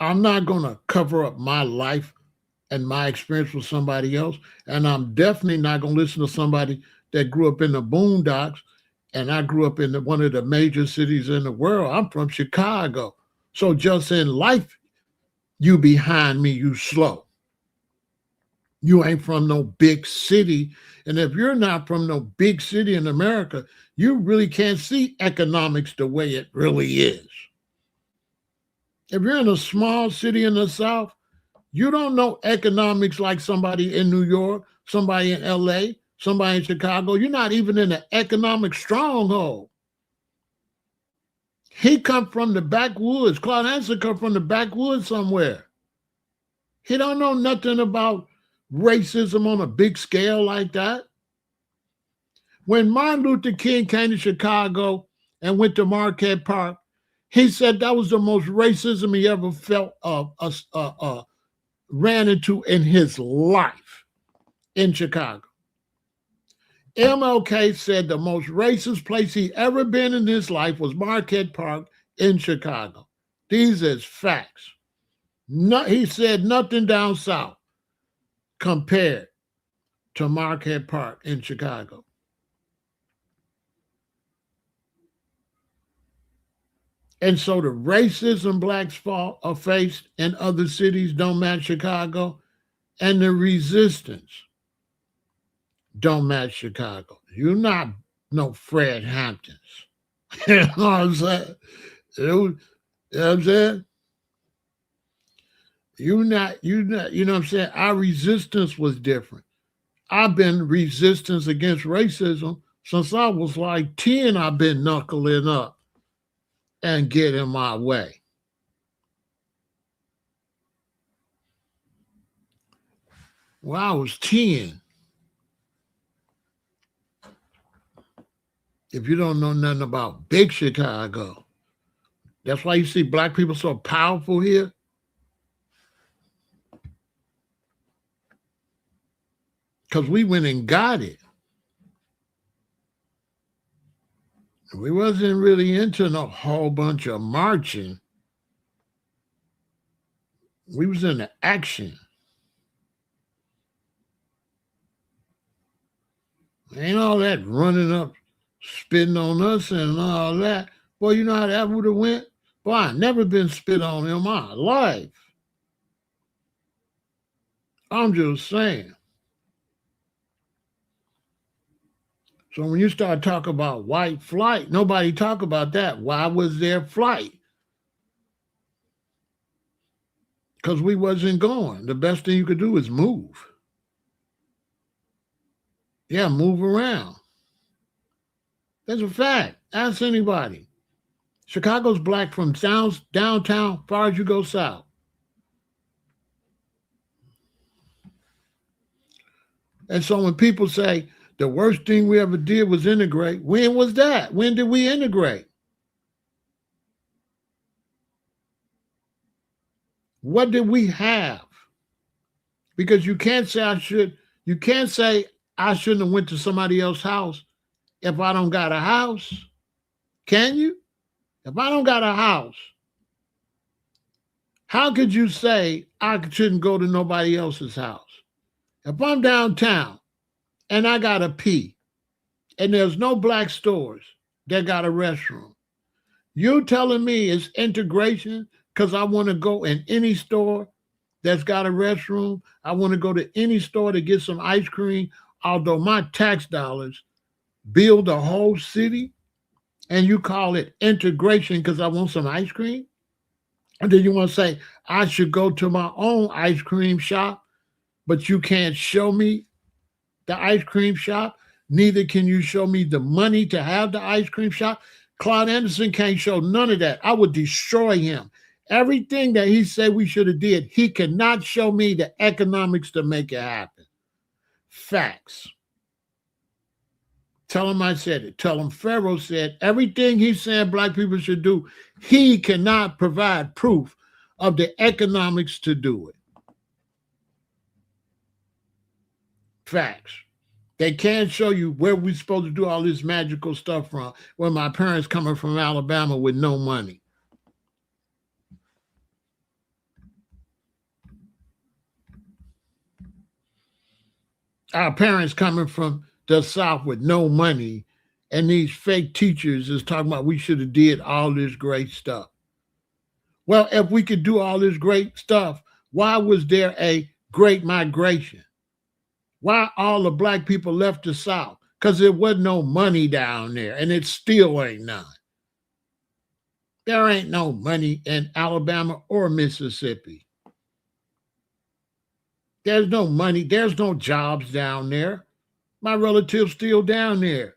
I'm not going to cover up my life and my experience with somebody else. And I'm definitely not going to listen to somebody that grew up in the boondocks. And I grew up in one of the major cities in the world. I'm from Chicago. So just in life, you behind me, you slow. You ain't from no big city. And if you're not from no big city in America, you really can't see economics the way it really is. If you're in a small city in the South, you don't know economics like somebody in New York, somebody in LA, somebody in Chicago. You're not even in an economic stronghold. He come from the backwoods. Claude Hanson come from the backwoods somewhere. He don't know nothing about racism on a big scale like that. When Martin Luther King came to Chicago and went to Marquette Park, he said that was the most racism he ever felt ran into in his life in Chicago. MLK said the most racist place he ever been in his life was Marquette Park in Chicago. These is facts. He said nothing down south compared to Marquette Park in Chicago. And so the racism blacks are faced in other cities don't match Chicago, and the resistance don't match Chicago. You're not no Fred Hamptons. You know what I'm saying? You know what I'm saying? You know what I'm saying? Our resistance was different. I've been resistance against racism since I was like 10. I've been knuckling up and getting my way. Well, I was 10. If you don't know nothing about big Chicago, that's why you see black people so powerful here. Because we went and got it. We wasn't really into no whole bunch of marching. We was into action. Ain't all that running up, spitting on us and all that. Boy, you know how that would have went? Boy, I never been spit on in my life. I'm just saying. So when you start talking about white flight, nobody talk about that. Why was there flight? Because we wasn't going. The best thing you could do is move. Yeah, move around. That's a fact. Ask anybody. Chicago's black from downtown far as you go south. And so when people say the worst thing we ever did was integrate, when was that? When did we integrate? What did we have? Because you can't say I shouldn't have went to somebody else's house if I don't got a house. Can you? If I don't got a house, how could you say I shouldn't go to nobody else's house? If I'm downtown and I got to pee and there's no black stores that got a restroom, you telling me it's integration because I want to go in any store that's got a restroom. I want to go to any store to get some ice cream, although my tax dollars build a whole city, and you call it integration because I want some ice cream? And then you want to say, I should go to my own ice cream shop, but you can't show me the ice cream shop. Neither can you show me the money to have the ice cream shop. Claude Anderson can't show none of that. I would destroy him. Everything that he said we should have did, he cannot show me the economics to make it happen. Facts. Tell him I said it. Tell him Pharaoh said everything he's saying black people should do, he cannot provide proof of the economics to do it. Facts. They can't show you where we're supposed to do all this magical stuff from when my parents coming from Alabama with no money. Our parents coming from the South with no money, and these fake teachers is talking about we should have did all this great stuff. Well, if we could do all this great stuff, why was there a great migration? Why all the black people left the South? Because there wasn't no money down there, and it still ain't none. There ain't no money in Alabama or Mississippi. There's no money. There's no jobs down there. My relative's still down there.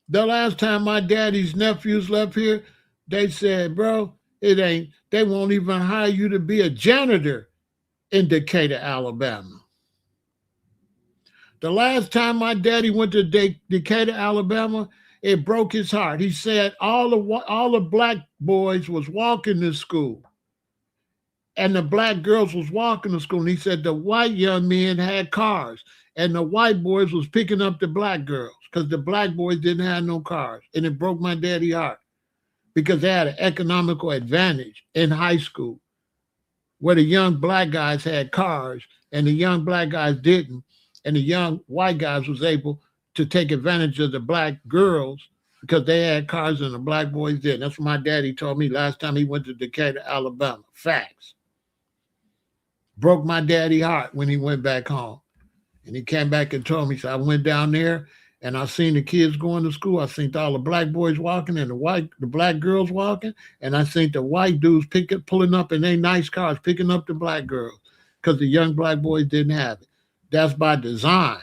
The last time my daddy's nephews left here, they said, bro, they won't even hire you to be a janitor in Decatur, Alabama. The last time my daddy went to Decatur, Alabama, it broke his heart. He said all the black boys was walking to school, and the black girls was walking to school. And he said the white young men had cars, and the white boys was picking up the black girls because the black boys didn't have no cars. And it broke my daddy's heart because they had an economical advantage in high school where the young black guys had cars and the young black guys didn't. And the young white guys was able to take advantage of the black girls because they had cars and the black boys didn't. That's what my daddy told me last time he went to Decatur, Alabama. Facts. Broke my daddy's heart when he went back home. And he came back and told me, so I went down there and I seen the kids going to school. I seen all the black boys walking and the black girls walking. And I seen the white dudes pulling up in their nice cars, picking up the black girls because the young black boys didn't have it. That's by design.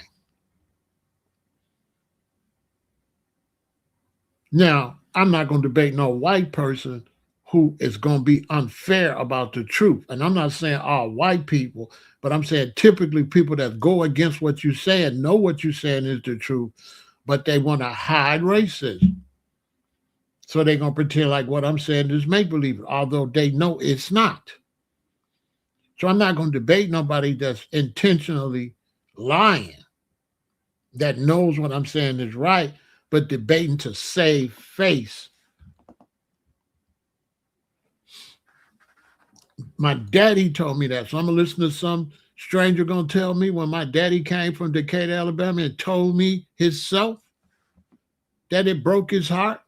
Now, I'm not going to debate no white person who is going to be unfair about the truth. And I'm not saying all white people, but I'm saying typically people that go against what you say and know what you're saying is the truth, but they want to hide racism. So they're going to pretend like what I'm saying is make-believe, although they know it's not. So I'm not going to debate nobody that's intentionally lying, that knows what I'm saying is right, but debating to save face. My daddy told me that. So I'm going to listen to some stranger going to tell me when my daddy came from Decatur, Alabama and told me himself that it broke his heart.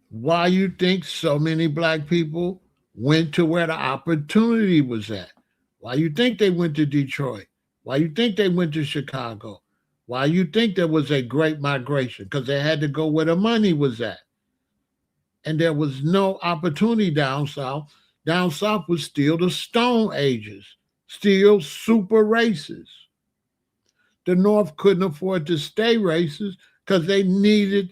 Why you think so many black people went to where the opportunity was at? Why you think they went to Detroit? Why you think they went to Chicago? Why you think there was a great migration? Because they had to go where the money was at. And there was no opportunity down south. Down south was still the Stone Ages, still super racist. The North couldn't afford to stay racist because they needed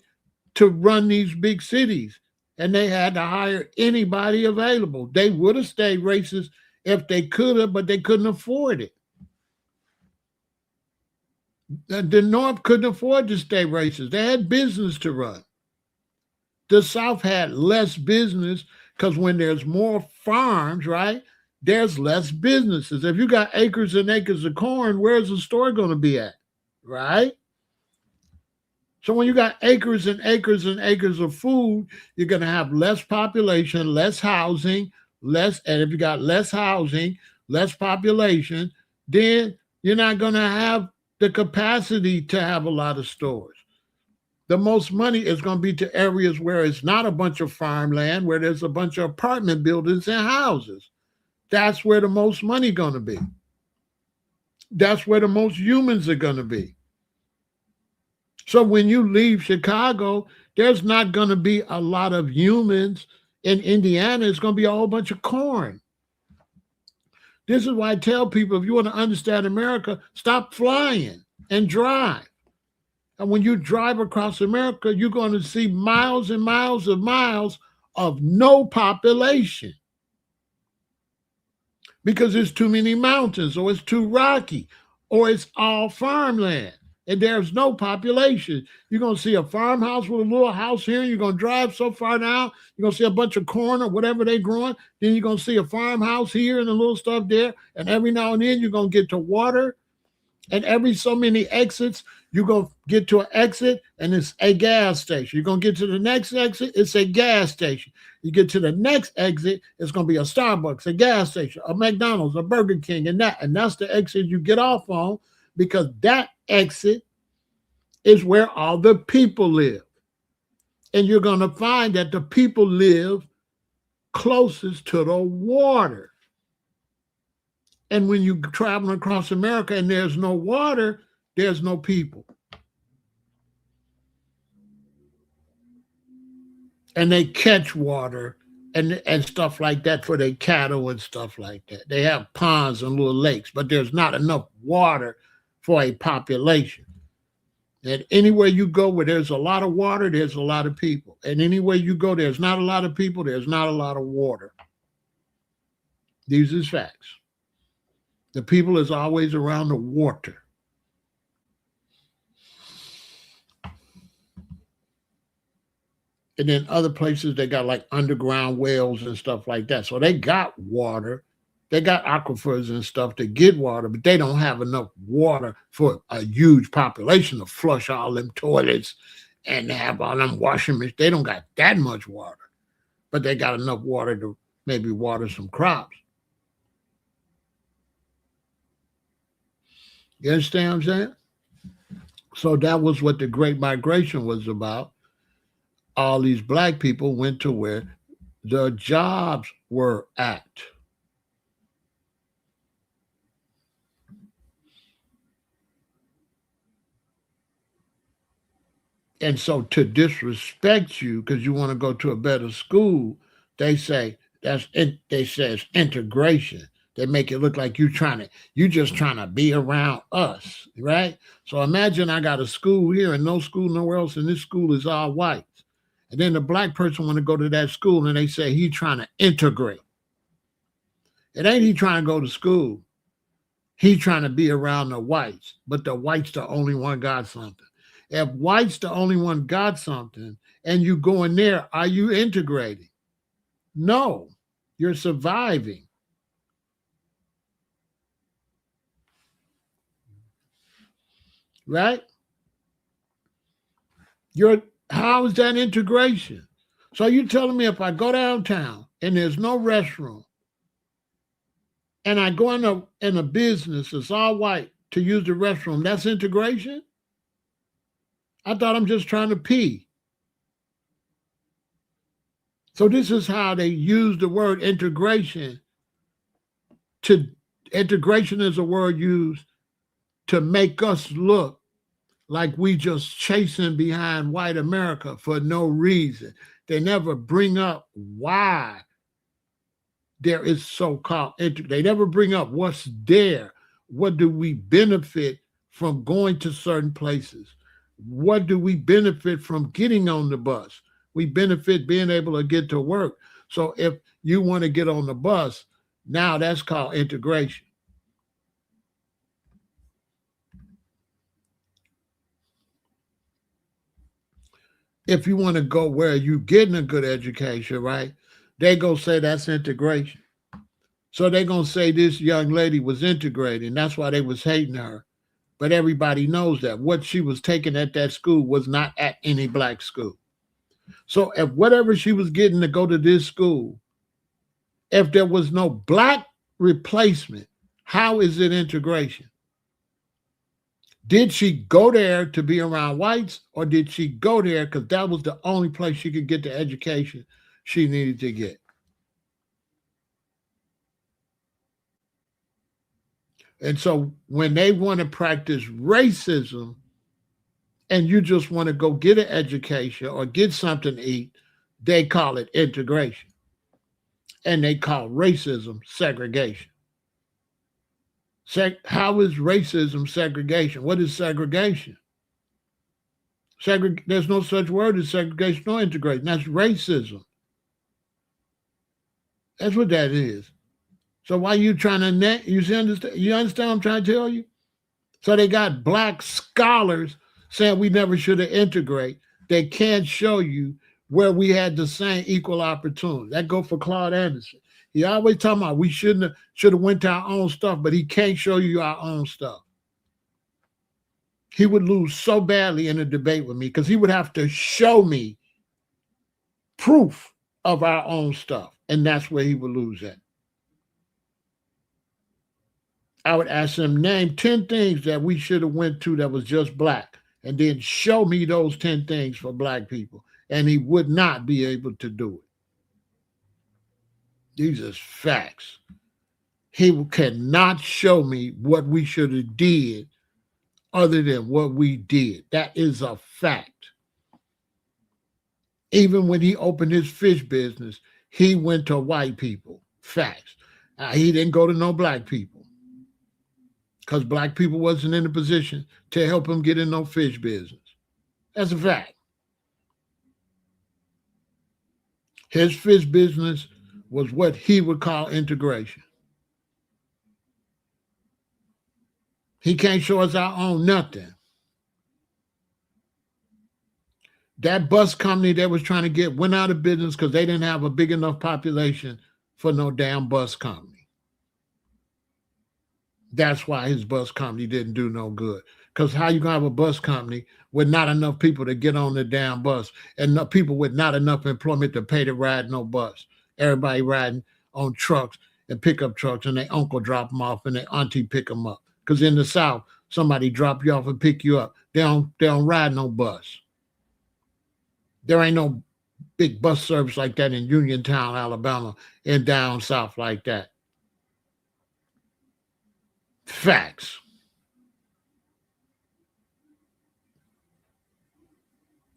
to run these big cities. And they had to hire anybody available. They would have stayed racist if they could have, but they couldn't afford it. The North couldn't afford to stay racist. They had business to run. The South had less business because when there's more farms, right, there's less businesses. If you got acres and acres of corn, where's the store going to be at, right? So when you got acres and acres and acres of food, you're going to have less population, less housing, and if you got less housing, less population, then you're not going to have the capacity to have a lot of stores. The most money is going to be to areas where it's not a bunch of farmland, where there's a bunch of apartment buildings and houses. That's where the most money is going to be. That's where the most humans are going to be. So when you leave Chicago, there's not going to be a lot of humans. In Indiana, it's going to be a whole bunch of corn. This is why I tell people, if you want to understand America, stop flying and drive. And when you drive across America, you're going to see miles and miles of no population. because there's too many mountains, or it's too rocky, or it's all farmland and there's no population. You're going to see a farmhouse with a little house here. You're going to drive so far down, you're going to see a bunch of corn or whatever they're growing. Then you're going to see a farmhouse here and a little stuff there. And every now and then you're going to get to water. And every so many exits, you're going to get to an exit and it's a gas station. You're going to get to the next exit, it's a gas station. You get to the next exit, it's going to be a Starbucks, a gas station, a McDonald's, a Burger King, and that's the exit you get off on, because that exit is where all the people live. And you're going to find that the people live closest to the water. And when you're traveling across America and there's no water, there's no people. And they catch water and stuff like that for their cattle and stuff like that. They have ponds and little lakes, but there's not enough water for a population. And anywhere you go where there's a lot of water, there's a lot of people. And anywhere you go, there's not a lot of people, there's not a lot of water. These are facts. The people is always around the water. And then other places, they got like underground wells and stuff like that. So they got water. They got aquifers and stuff to get water, but they don't have enough water for a huge population to flush all them toilets and have all them washing machines. They don't got that much water, but they got enough water to maybe water some crops. You understand what I'm saying? So that was what the Great Migration was about. All these black people went to where the jobs were at. And so to disrespect you because you want to go to a better school, they say they say it's integration. They make it look like you just trying to be around us, right? So imagine I got a school here and no school nowhere else, and this school is all white. And then the black person want to go to that school and they say he trying to integrate. It ain't he trying to go to school. He trying to be around the whites, but the whites the only one got something. If whites the only one got something and you go in there, are you integrating? No, you're surviving. Right? How is that integration? So you telling me if I go downtown and there's no restroom and I go in a business that's all white to use the restroom, that's integration? I thought I'm just trying to pee. So this is how they use the word integration. Integration is a word used to make us look like we just chasing behind white America for no reason. They never bring up why there is so-called they never bring up what's there. What do we benefit from going to certain places? What do we benefit from getting on the bus? We benefit being able to get to work. So if you want to get on the bus, now that's called integration. If you want to go where you're getting a good education, right? They go say that's integration. So they're going to say this young lady was integrating. That's why they was hating her. But everybody knows that what she was taking at that school was not at any black school. So if whatever she was getting to go to this school, if there was no black replacement, how is it integration? Did she go there to be around whites, or did she go there because that was the only place she could get the education she needed to get? And so when they want to practice racism and you just want to go get an education or get something to eat, they call it integration. And they call racism segregation. How is racism segregation? What is segregation? There's no such word as segregation or integration. That's racism. That's what that is. So why you trying to understand? You understand what I'm trying to tell you? So they got black scholars saying we never should have integrate. They can't show you where we had the same equal opportunity. That go for Claude Anderson. He always talking about we should have went to our own stuff, but he can't show you our own stuff. He would lose so badly in a debate with me because he would have to show me proof of our own stuff, and that's where he would lose at. I would ask him, name 10 things that we should have went to that was just black, and then show me those 10 things for black people. And he would not be able to do it. These are facts. He cannot show me what we should have did other than what we did. That is a fact. Even when he opened his fish business, he went to white people. Facts. He didn't go to no black people because black people wasn't in a position to help him get in no fish business. That's a fact. His fish business was what he would call integration. He can't show us our own nothing. That bus company that was trying to get went out of business because they didn't have a big enough population for no damn bus company. That's why his bus company didn't do no good. Because how you gonna have a bus company with not enough people to get on the damn bus and no people with not enough employment to pay to ride no bus? Everybody riding on trucks and pickup trucks, and their uncle drop them off and their auntie pick them up. Because in the South, somebody drop you off and pick you up. They don't ride no bus. There ain't no big bus service like that in Uniontown, Alabama, and down south like that. Facts.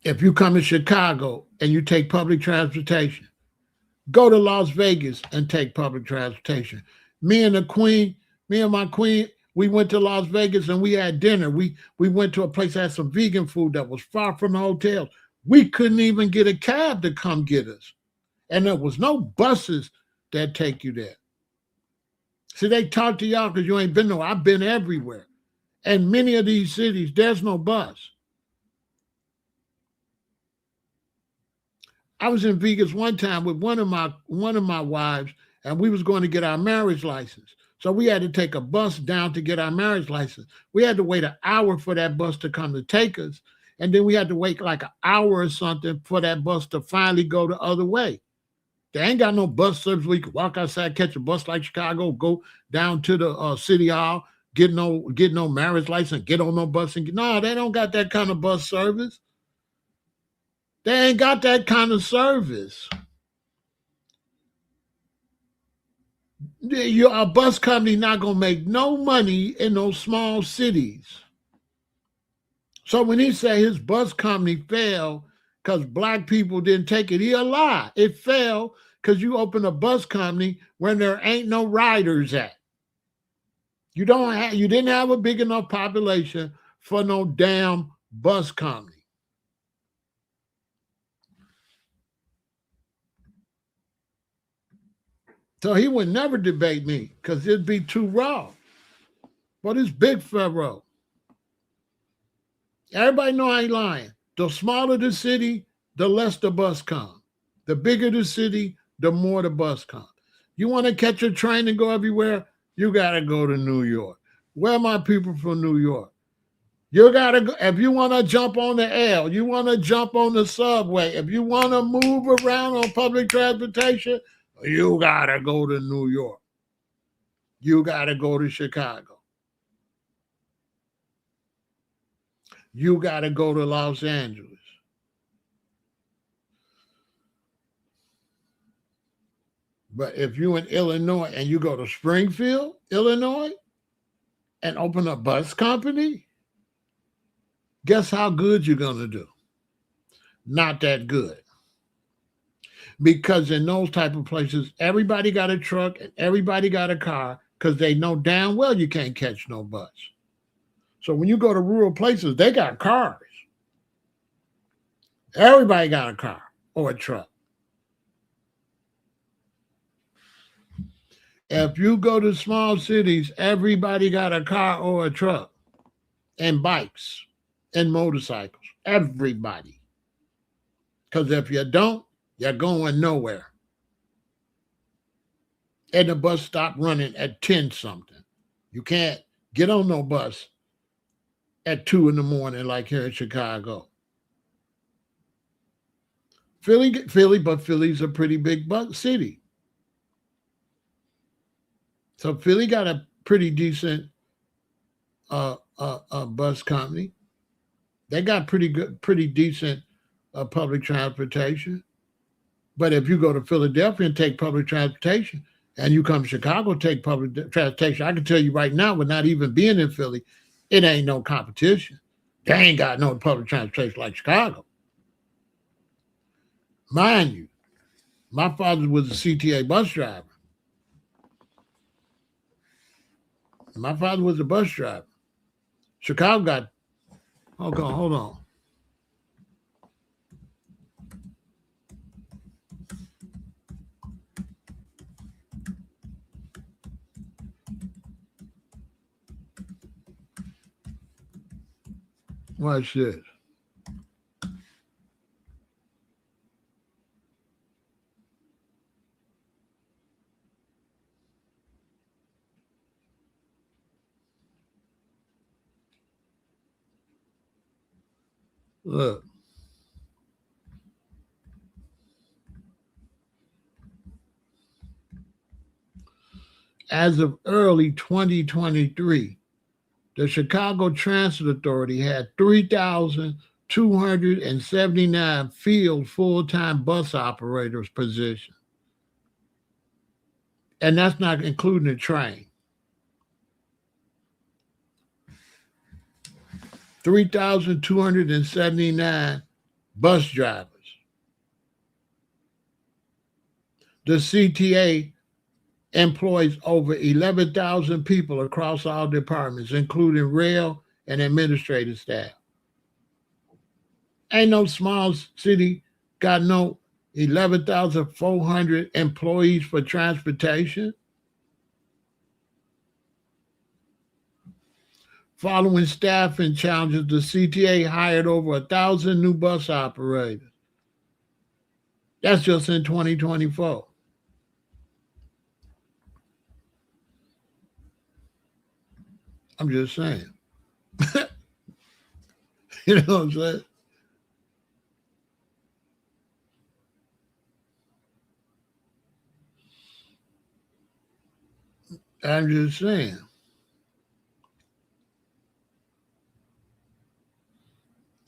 If you come to Chicago and you take public transportation, go to Las Vegas and take public transportation. Me and my queen, we went to Las Vegas and we had dinner. We went to a place that had some vegan food that was far from the hotel. We couldn't even get a cab to come get us. And there was no buses that take you there. See, they talk to y'all because you ain't been nowhere. I've been everywhere. And many of these cities, there's no bus. I was in Vegas one time with one of my wives, and we was going to get our marriage license. So we had to take a bus down to get our marriage license. We had to wait an hour for that bus to come to take us. And then we had to wait like an hour or something for that bus to finally go the other way. They ain't got no bus service where you can walk outside, catch a bus like Chicago, go down to the city hall, get no marriage license, get on no bus and no, they don't got that kind of bus service. They ain't got that kind of service. A bus company not gonna make no money in those small cities. So when he say his bus company failed because black people didn't take it, he a lie. It failed because you open a bus company when there ain't no riders at. You didn't have a big enough population for no damn bus company. So he would never debate me because it'd be too raw. But it's big Pharaoh. Everybody know I ain't lying. The smaller the city, the less the bus come. The bigger the city, the more the bus come. You want to catch a train and go everywhere? You got to go to New York. Where are my people from New York? You got to go. If you want to jump on the L, you want to jump on the subway, if you want to move around on public transportation, you got to go to New York. You got to go to Chicago. You got to go to Los Angeles. But if you in Illinois and you go to Springfield, Illinois, and open a bus company, guess how good you're going to do? Not that good. Because in those type of places, everybody got a truck and everybody got a car because they know damn well you can't catch no bus. So when you go to rural places, they got cars. Everybody got a car or a truck. If you go to small cities, everybody got a car or a truck and bikes and motorcycles. Everybody. Because if you don't, you're going nowhere. And the bus stopped running at 10 something. You can't get on no bus at 2 in the morning like here in Chicago. Philly, but Philly's a pretty big city. So Philly got a pretty decent bus company. They got pretty decent public transportation. But if you go to Philadelphia and take public transportation, and you come to Chicago, take public transportation, I can tell you right now, with not even being in Philly, it ain't no competition. They ain't got no public transportation like Chicago. Mind you, my father was a CTA bus driver. My father was a bus driver. Chicago got, hold on. Watch this. Look. As of early 2023, the Chicago Transit Authority had 3,279 field full-time bus operators positions. And that's not including the train. 3,279 bus drivers. The CTA employs over 11,000 people across all departments, including rail and administrative staff. Ain't no small city got no 11,400 employees for transportation. Following staffing challenges, the CTA hired over 1,000 new bus operators. That's just in 2024. I'm just saying. You know what I'm saying? I'm just saying.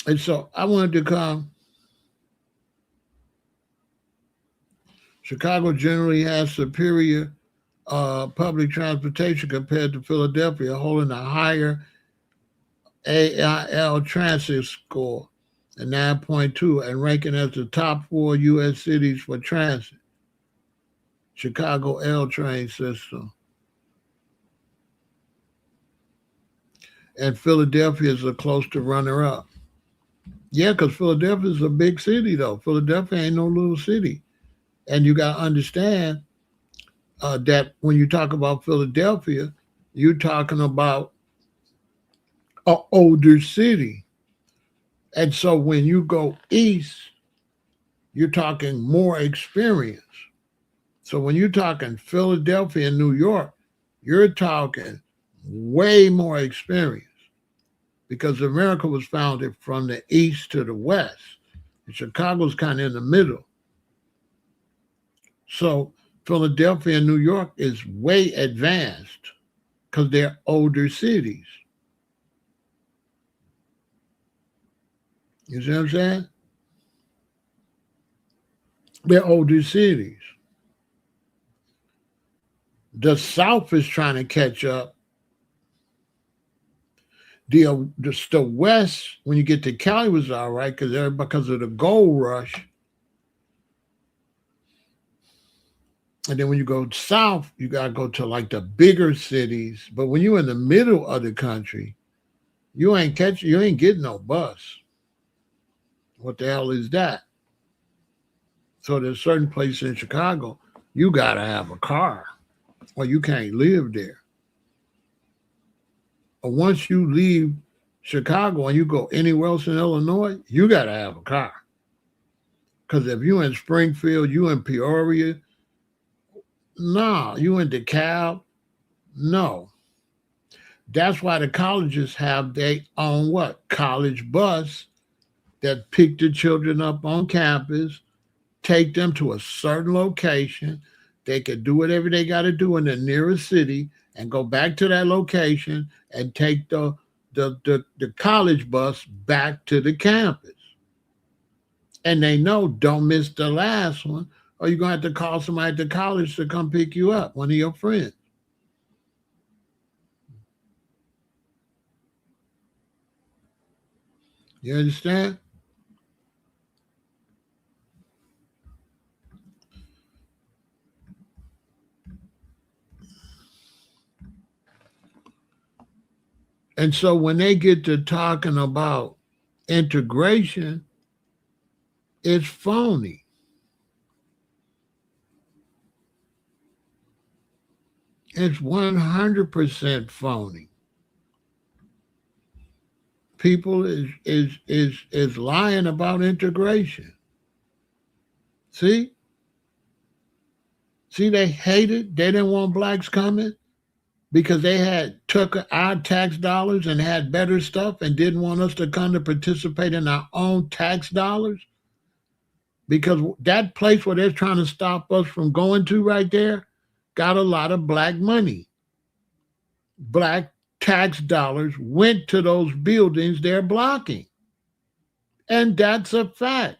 And so I wanted to come. Chicago generally has superior public transportation compared to Philadelphia, holding a higher AIL transit score at 9.2 and ranking as the top 4 U.S. cities for transit. Chicago L train system. And Philadelphia is a close to runner-up. Yeah, because Philadelphia is a big city, though. Philadelphia ain't no little city. And you got to understand that when you talk about Philadelphia, you're talking about an older city. And so when you go east, you're talking more experience. So when you're talking Philadelphia and New York, you're talking way more experience because America was founded from the east to the west. And Chicago's kind of in the middle. So Philadelphia and New York is way advanced because they're older cities. You see what I'm saying? They're older cities. The South is trying to catch up. The West, when you get to Cali, was all right because of the gold rush. And then when you go south, you got to go to like the bigger cities. But when you're in the middle of the country, you ain't getting no bus. What the hell is that? So there's certain places in Chicago, you got to have a car or you can't live there. Or once you leave Chicago and you go anywhere else in Illinois, you got to have a car. Because if you in Springfield, you in Peoria, no. You in DeKalb, no. That's why the colleges have their own what? College bus that pick the children up on campus, take them to a certain location. They could do whatever they got to do in the nearest city and go back to that location and take the college bus back to the campus. And they know don't miss the last one, or you're going to have to call somebody at the college to come pick you up, one of your friends. You understand? And so when they get to talking about integration, it's phony. It's 100% phony. People is lying about integration. See? See, they hate it. They didn't want blacks coming because they had took our tax dollars and had better stuff and didn't want us to come to participate in our own tax dollars. Because that place where they're trying to stop us from going to right there got a lot of black money. Black tax dollars went to those buildings they're blocking. And that's a fact.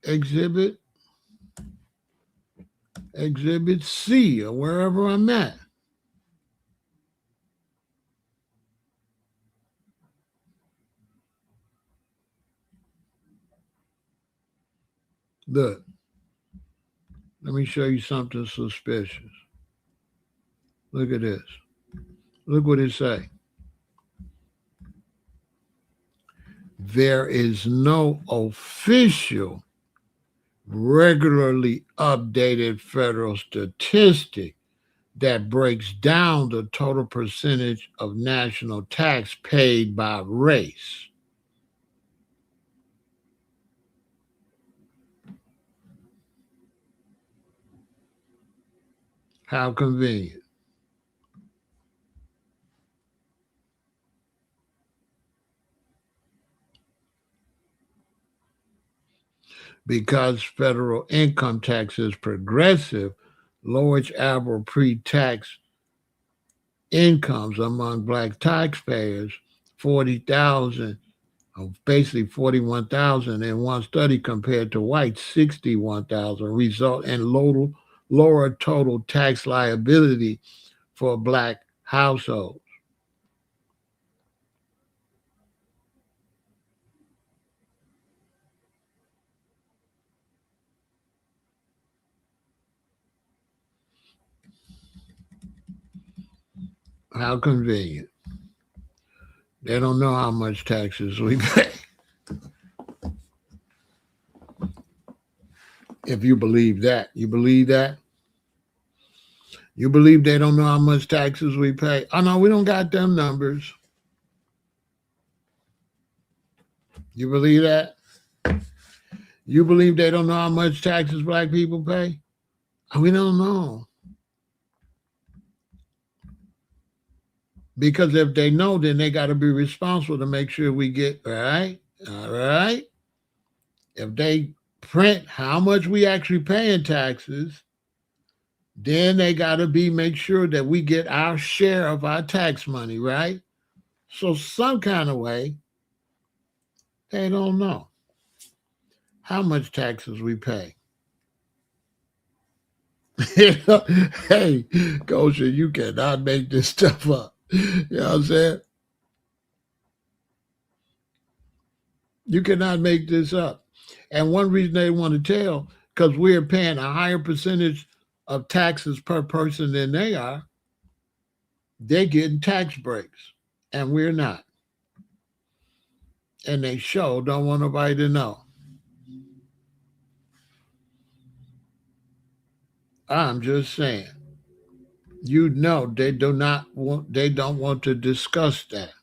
Exhibit C or wherever I'm at. Look, let me show you something suspicious. Look at this. Look what it say. There is no official, regularly updated federal statistic that breaks down the total percentage of national tax paid by race. How convenient. Because federal income tax is progressive, lowers average pre-tax incomes among black taxpayers, 40,000, basically 41,000 in one study compared to white 61,000, result in lower total tax liability for black households. How convenient. They don't know how much taxes we pay. If you believe that. You believe that? You believe they don't know how much taxes we pay? Oh, no, we don't got them numbers. You believe that? You believe they don't know how much taxes black people pay? We don't know. Because if they know, then they got to be responsible to make sure we get, right? All right. If they print how much we actually pay in taxes, then they got to make sure that we get our share of our tax money, right? So some kind of way, they don't know how much taxes we pay. Hey, Kosher, you cannot make this stuff up. You know what I'm saying? You cannot make this up. And one reason they want to tell, because we're paying a higher percentage of taxes per person than they are, they're getting tax breaks, and we're not. And they sure don't want nobody to know. I'm just saying. You know they don't want to discuss that.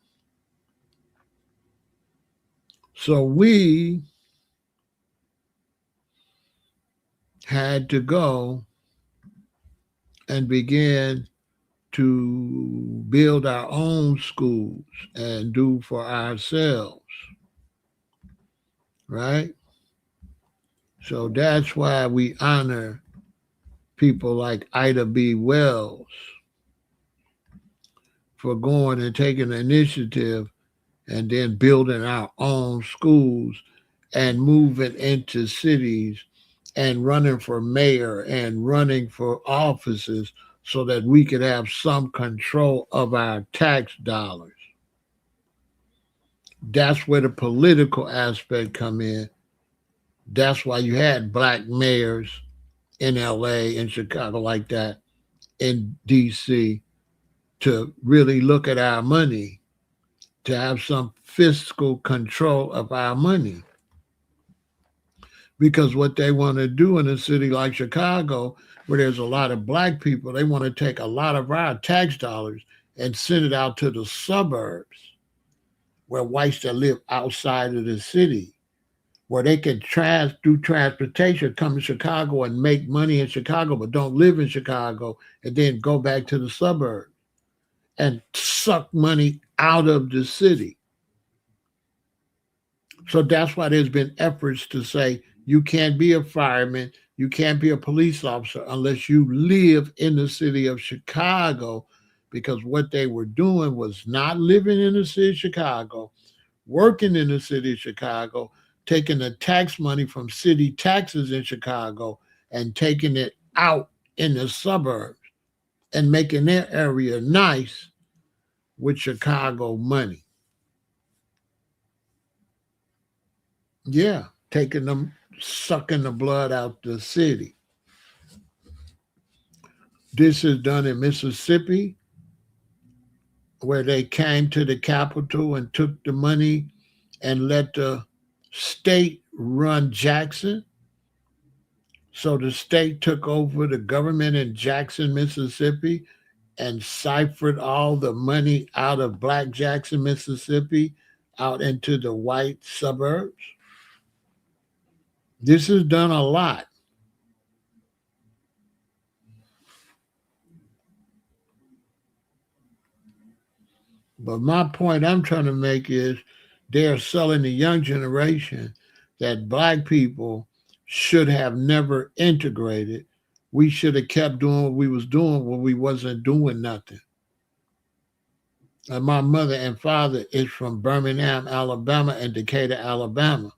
So we had to go and begin to build our own schools and do for ourselves, right? So that's why we honor people like Ida B. Wells for going and taking the initiative and then building our own schools and moving into cities and running for mayor and running for offices so that we could have some control of our tax dollars. That's where the political aspect come in. That's why you had black mayors in LA, in Chicago, like that, in DC, to really look at our money, to have some fiscal control of our money. Because what they want to do in a city like Chicago, where there's a lot of black people, they want to take a lot of our tax dollars and send it out to the suburbs where whites that live outside of the city, where they can do transportation, come to Chicago and make money in Chicago, but don't live in Chicago, and then go back to the suburbs and suck money out of the city. So that's why there's been efforts to say you can't be a fireman, you can't be a police officer unless you live in the city of Chicago, because what they were doing was not living in the city of Chicago, working in the city of Chicago, taking the tax money from city taxes in Chicago and taking it out in the suburbs and making their area nice with Chicago money. Yeah, taking them, sucking the blood out the city. This is done in Mississippi, where they came to the capital and took the money and let the state run Jackson. So the state took over the government in Jackson, Mississippi, and ciphered all the money out of Black Jackson, Mississippi, out into the white suburbs. This is done a lot. But my point I'm trying to make is they're selling the young generation that black people should have never integrated. We should have kept doing what we was doing when we wasn't doing nothing. And my mother and father is from Birmingham, Alabama and Decatur, Alabama.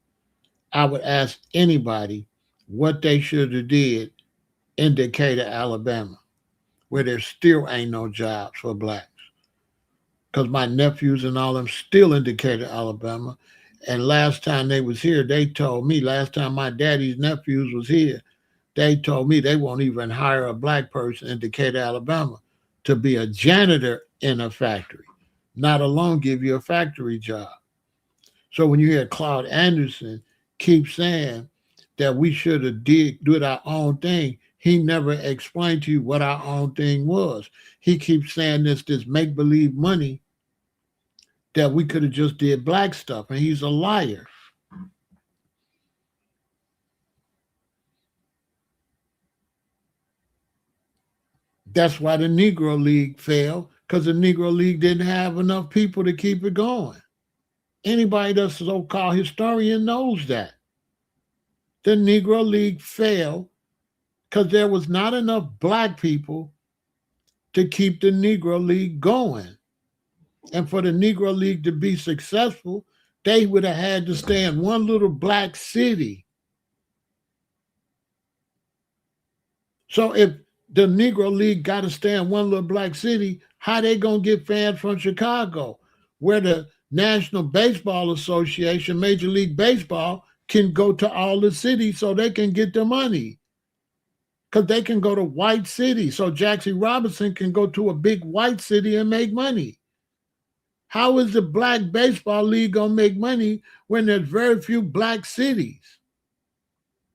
I would ask anybody what they should have did in Decatur, Alabama, where there still ain't no jobs for blacks. Because my nephews and all them still in Decatur, Alabama. And last time they was here, they told me, last time my daddy's nephews was here, they told me they won't even hire a black person in Decatur, Alabama to be a janitor in a factory, not alone give you a factory job. So when you hear Claude Anderson keep saying that we should have did our own thing, he never explained to you what our own thing was. He keeps saying this make believe money that we could have just did black stuff, and he's a liar. That's why the Negro League failed, because the Negro League didn't have enough people to keep it going. Anybody that's a so-called historian knows that. The Negro League failed because there was not enough black people to keep the Negro League going. And for the Negro League to be successful, they would have had to stay in one little black city. So if the Negro League got to stay in one little black city, how they gonna get fans from Chicago, where the National Baseball Association, Major League Baseball, can go to all the cities so they can get the money? Because they can go to white cities. So Jackie Robinson can go to a big white city and make money. How is the Black Baseball League gonna make money when there's very few black cities?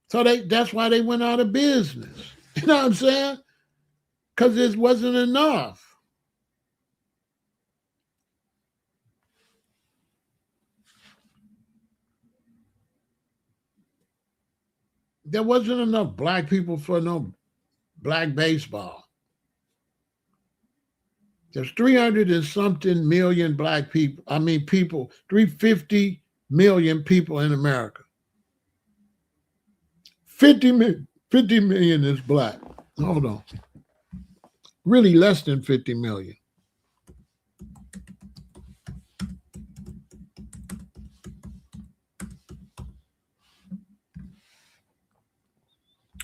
So that's why they went out of business. You know what I'm saying? Because it wasn't enough. There wasn't enough black people for no black baseball. There's 300 and something million black people. I mean, people, 350 million people in America. 50 million is black. Hold on. Really less than 50 million.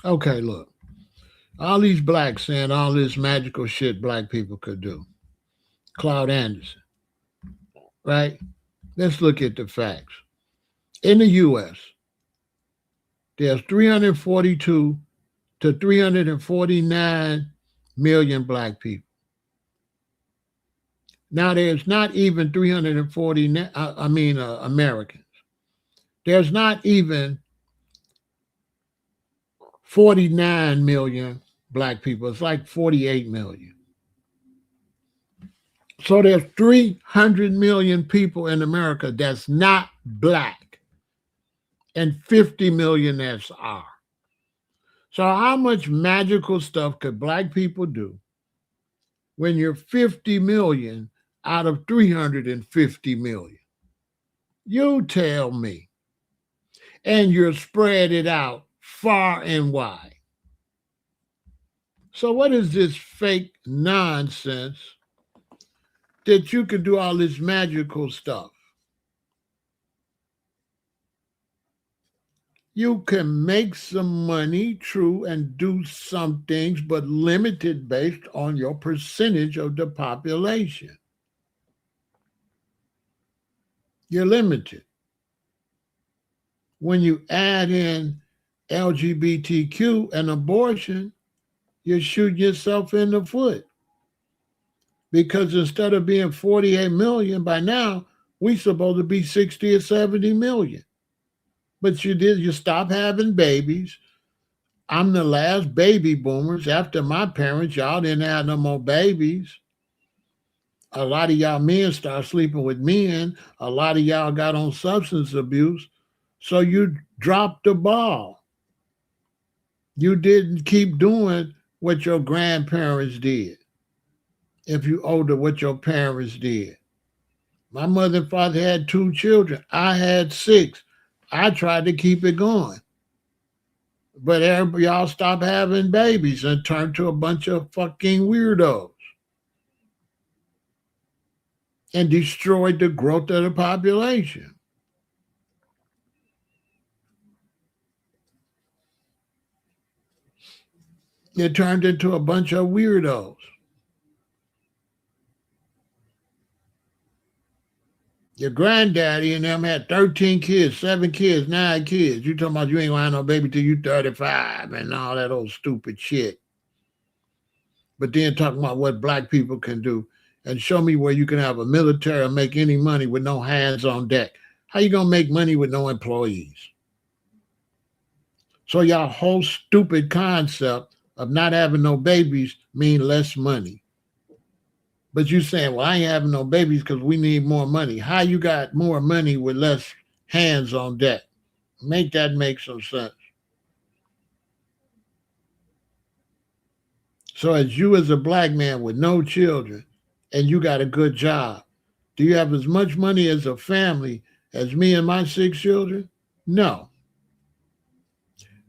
Okay, look. All these blacks saying all this magical shit black people could do. Cloud Anderson, right? Let's look at the facts. In the U.S., there's 342 to 349 million black people. Now, there's not even 340, Americans. There's not even 49 million black people. It's like 48 million. So there's 300 million people in America that's not black and 50 million that's are. So how much magical stuff could black people do when you're 50 million out of 350 million? You tell me. And you're spread it out far and wide. So what is this fake nonsense that you can do all this magical stuff? You can make some money, true, and do some things, but limited based on your percentage of the population. You're limited. When you add in LGBTQ and abortion, you shoot yourself in the foot. Because instead of being 48 million by now, we supposed to be 60 or 70 million. But you stop having babies. I'm the last baby boomers. After my parents, y'all didn't have no more babies. A lot of y'all men start sleeping with men. A lot of y'all got on substance abuse. So you dropped the ball. You didn't keep doing what your grandparents did. If you older, what your parents did. My mother and father had 2 children. I had 6. I tried to keep it going. But y'all stopped having babies and turned to a bunch of fucking weirdos and destroyed the growth of the population. It turned into a bunch of weirdos. Your granddaddy and them had 13 kids, 7 kids, 9 kids. You talking about you ain't gonna have no baby till you 35 and all that old stupid shit. But then talking about what black people can do and show me where you can have a military and make any money with no hands on deck. How you gonna make money with no employees? So y'all whole stupid concept of not having no babies mean less money. But you saying, well, I ain't having no babies because we need more money. How you got more money with less hands on deck? Make that make some sense. So as you as a black man with no children and you got a good job, do you have as much money as a family as me and my 6 children? No.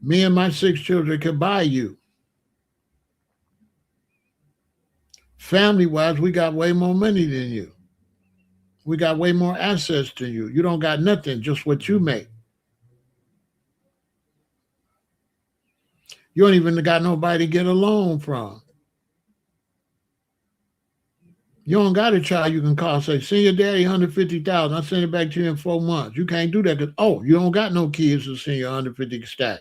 Me and my 6 children can buy you. Family wise, we got way more money than you. We got way more assets than you. You don't got nothing, just what you make. You don't even got nobody to get a loan from. You don't got a child you can call and say, send your daddy 150,000. I'll send it back to you in 4 months. You can't do that because, you don't got no kids to send you 150 stack.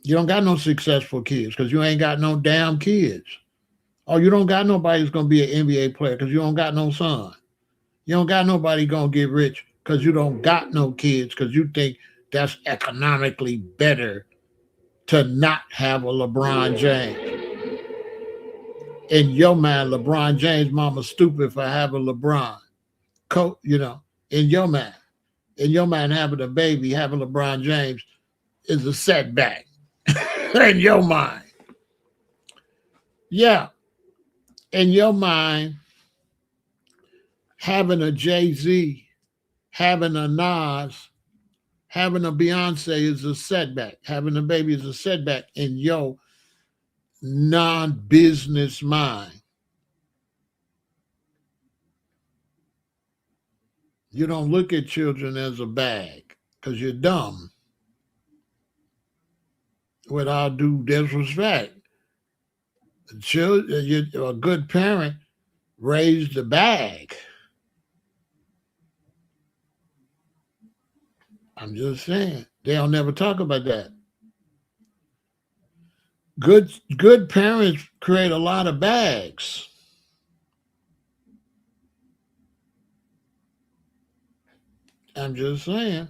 You don't got no successful kids because you ain't got no damn kids. Or you don't got nobody that's going to be an NBA player because you don't got no son. You don't got nobody going to get rich because you don't got no kids because you think that's economically better to not have a LeBron James. In your mind, LeBron James' mama stupid for having LeBron. In your mind. In your mind, having a baby, having LeBron James is a setback. In your mind. Yeah. In your mind, having a Jay-Z, having a Nas, having a Beyonce is a setback. Having a baby is a setback in your non-business mind. You don't look at children as a bag because you're dumb. With all due disrespect, a good parent raised the bag. I'm just saying. They'll never talk about that. Good parents create a lot of bags. I'm just saying.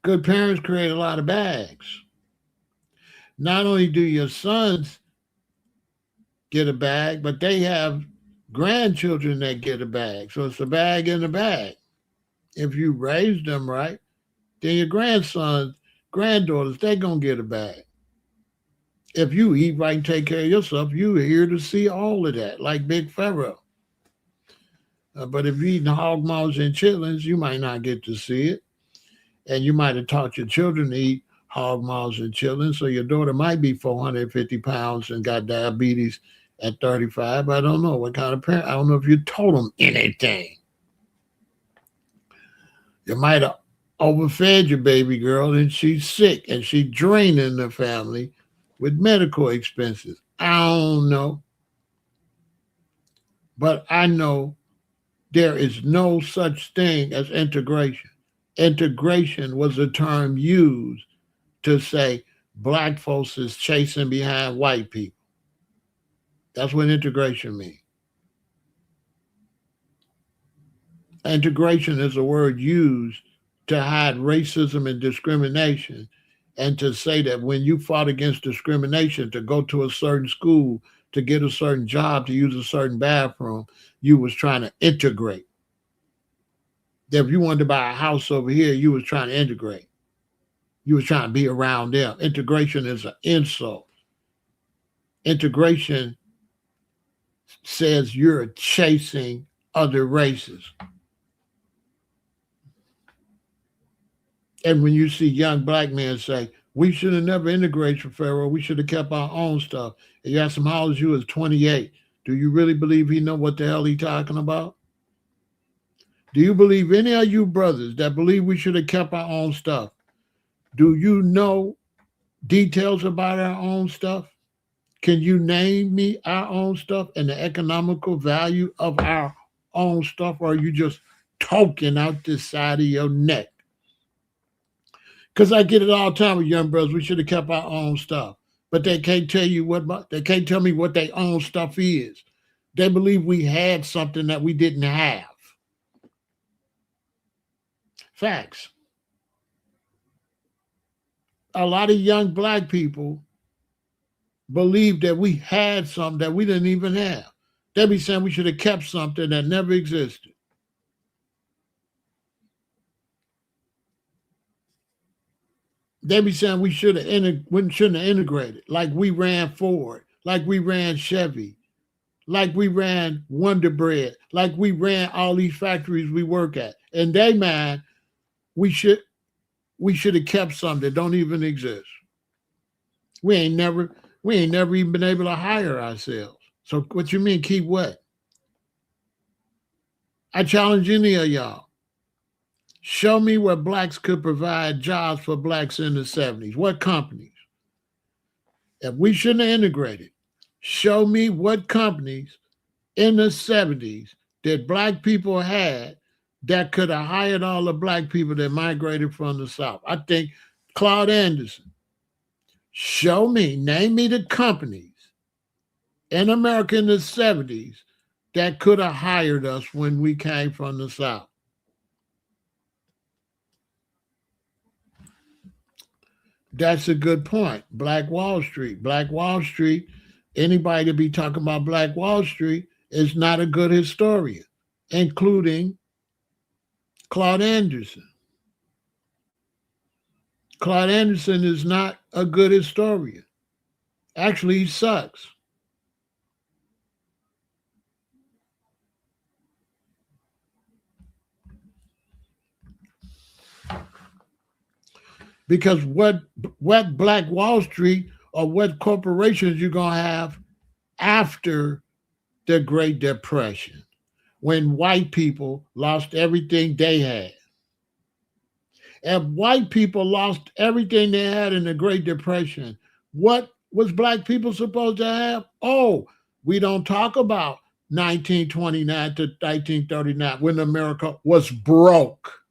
Good parents create a lot of bags. Not only do your sons get a bag, but they have grandchildren that get a bag. So it's a bag in a bag. If you raise them right, then your grandsons, granddaughters, they're going to get a bag. If you eat right and take care of yourself, you're here to see all of that, like Big Pharaoh. But if you're eating hog maws and chitlins, you might not get to see it. And you might have taught your children to eat hog maws and chitlins. So your daughter might be 450 pounds and got diabetes at 35. I don't know what kind of parent. I don't know if you told them anything. You might have overfed your baby girl and she's sick and she's draining the family with medical expenses. I don't know. But I know there is no such thing as integration. Integration was a term used to say black folks is chasing behind white people. That's what integration means. Integration is a word used to hide racism and discrimination and to say that when you fought against discrimination to go to a certain school, to get a certain job, to use a certain bathroom, you was trying to integrate. That if you wanted to buy a house over here, you was trying to integrate. You was trying to be around them. Integration is an insult. Integration says you're chasing other races. And when you see young black men say, we should have never integrated, Pharaoh, we should have kept our own stuff. And you ask him, how old you is 28. Do you really believe he know what the hell he talking about? Do you believe any of you brothers that believe we should have kept our own stuff? Do you know details about our own stuff? Can you name me our own stuff and the economical value of our own stuff? Or are you just talking out the side of your neck? Because I get it all the time with young brothers. We should have kept our own stuff. But they can't tell you they can't tell me what their own stuff is. They believe we had something that we didn't have. Facts. A lot of young black people believe that we had something that we didn't even have. They be saying we should have kept something that never existed. They be saying we shouldn't have integrated, like we ran Ford, like we ran Chevy, like we ran Wonder Bread, like we ran all these factories we work at. In their mind, we should have kept something that don't even exist. We ain't never even been able to hire ourselves. So what you mean keep what? I challenge any of y'all. Show me where blacks could provide jobs for blacks in the 70s. What companies? If we shouldn't have integrated, show me what companies in the 70s that black people had that could have hired all the black people that migrated from the South. I think Claude Anderson. Show me, name me the companies in America in the 70s that could have hired us when we came from the South. That's a good point. Black Wall Street. Black Wall Street, anybody to be talking about Black Wall Street is not a good historian, including Claude Anderson. Claude Anderson is not a good historian. Actually, he sucks. Because what Black Wall Street or what corporations you're gonna have after the Great Depression, when white people lost everything they had. If white people lost everything they had in the Great Depression, what was black people supposed to have? Oh, we don't talk about 1929 to 1939 when America was broke.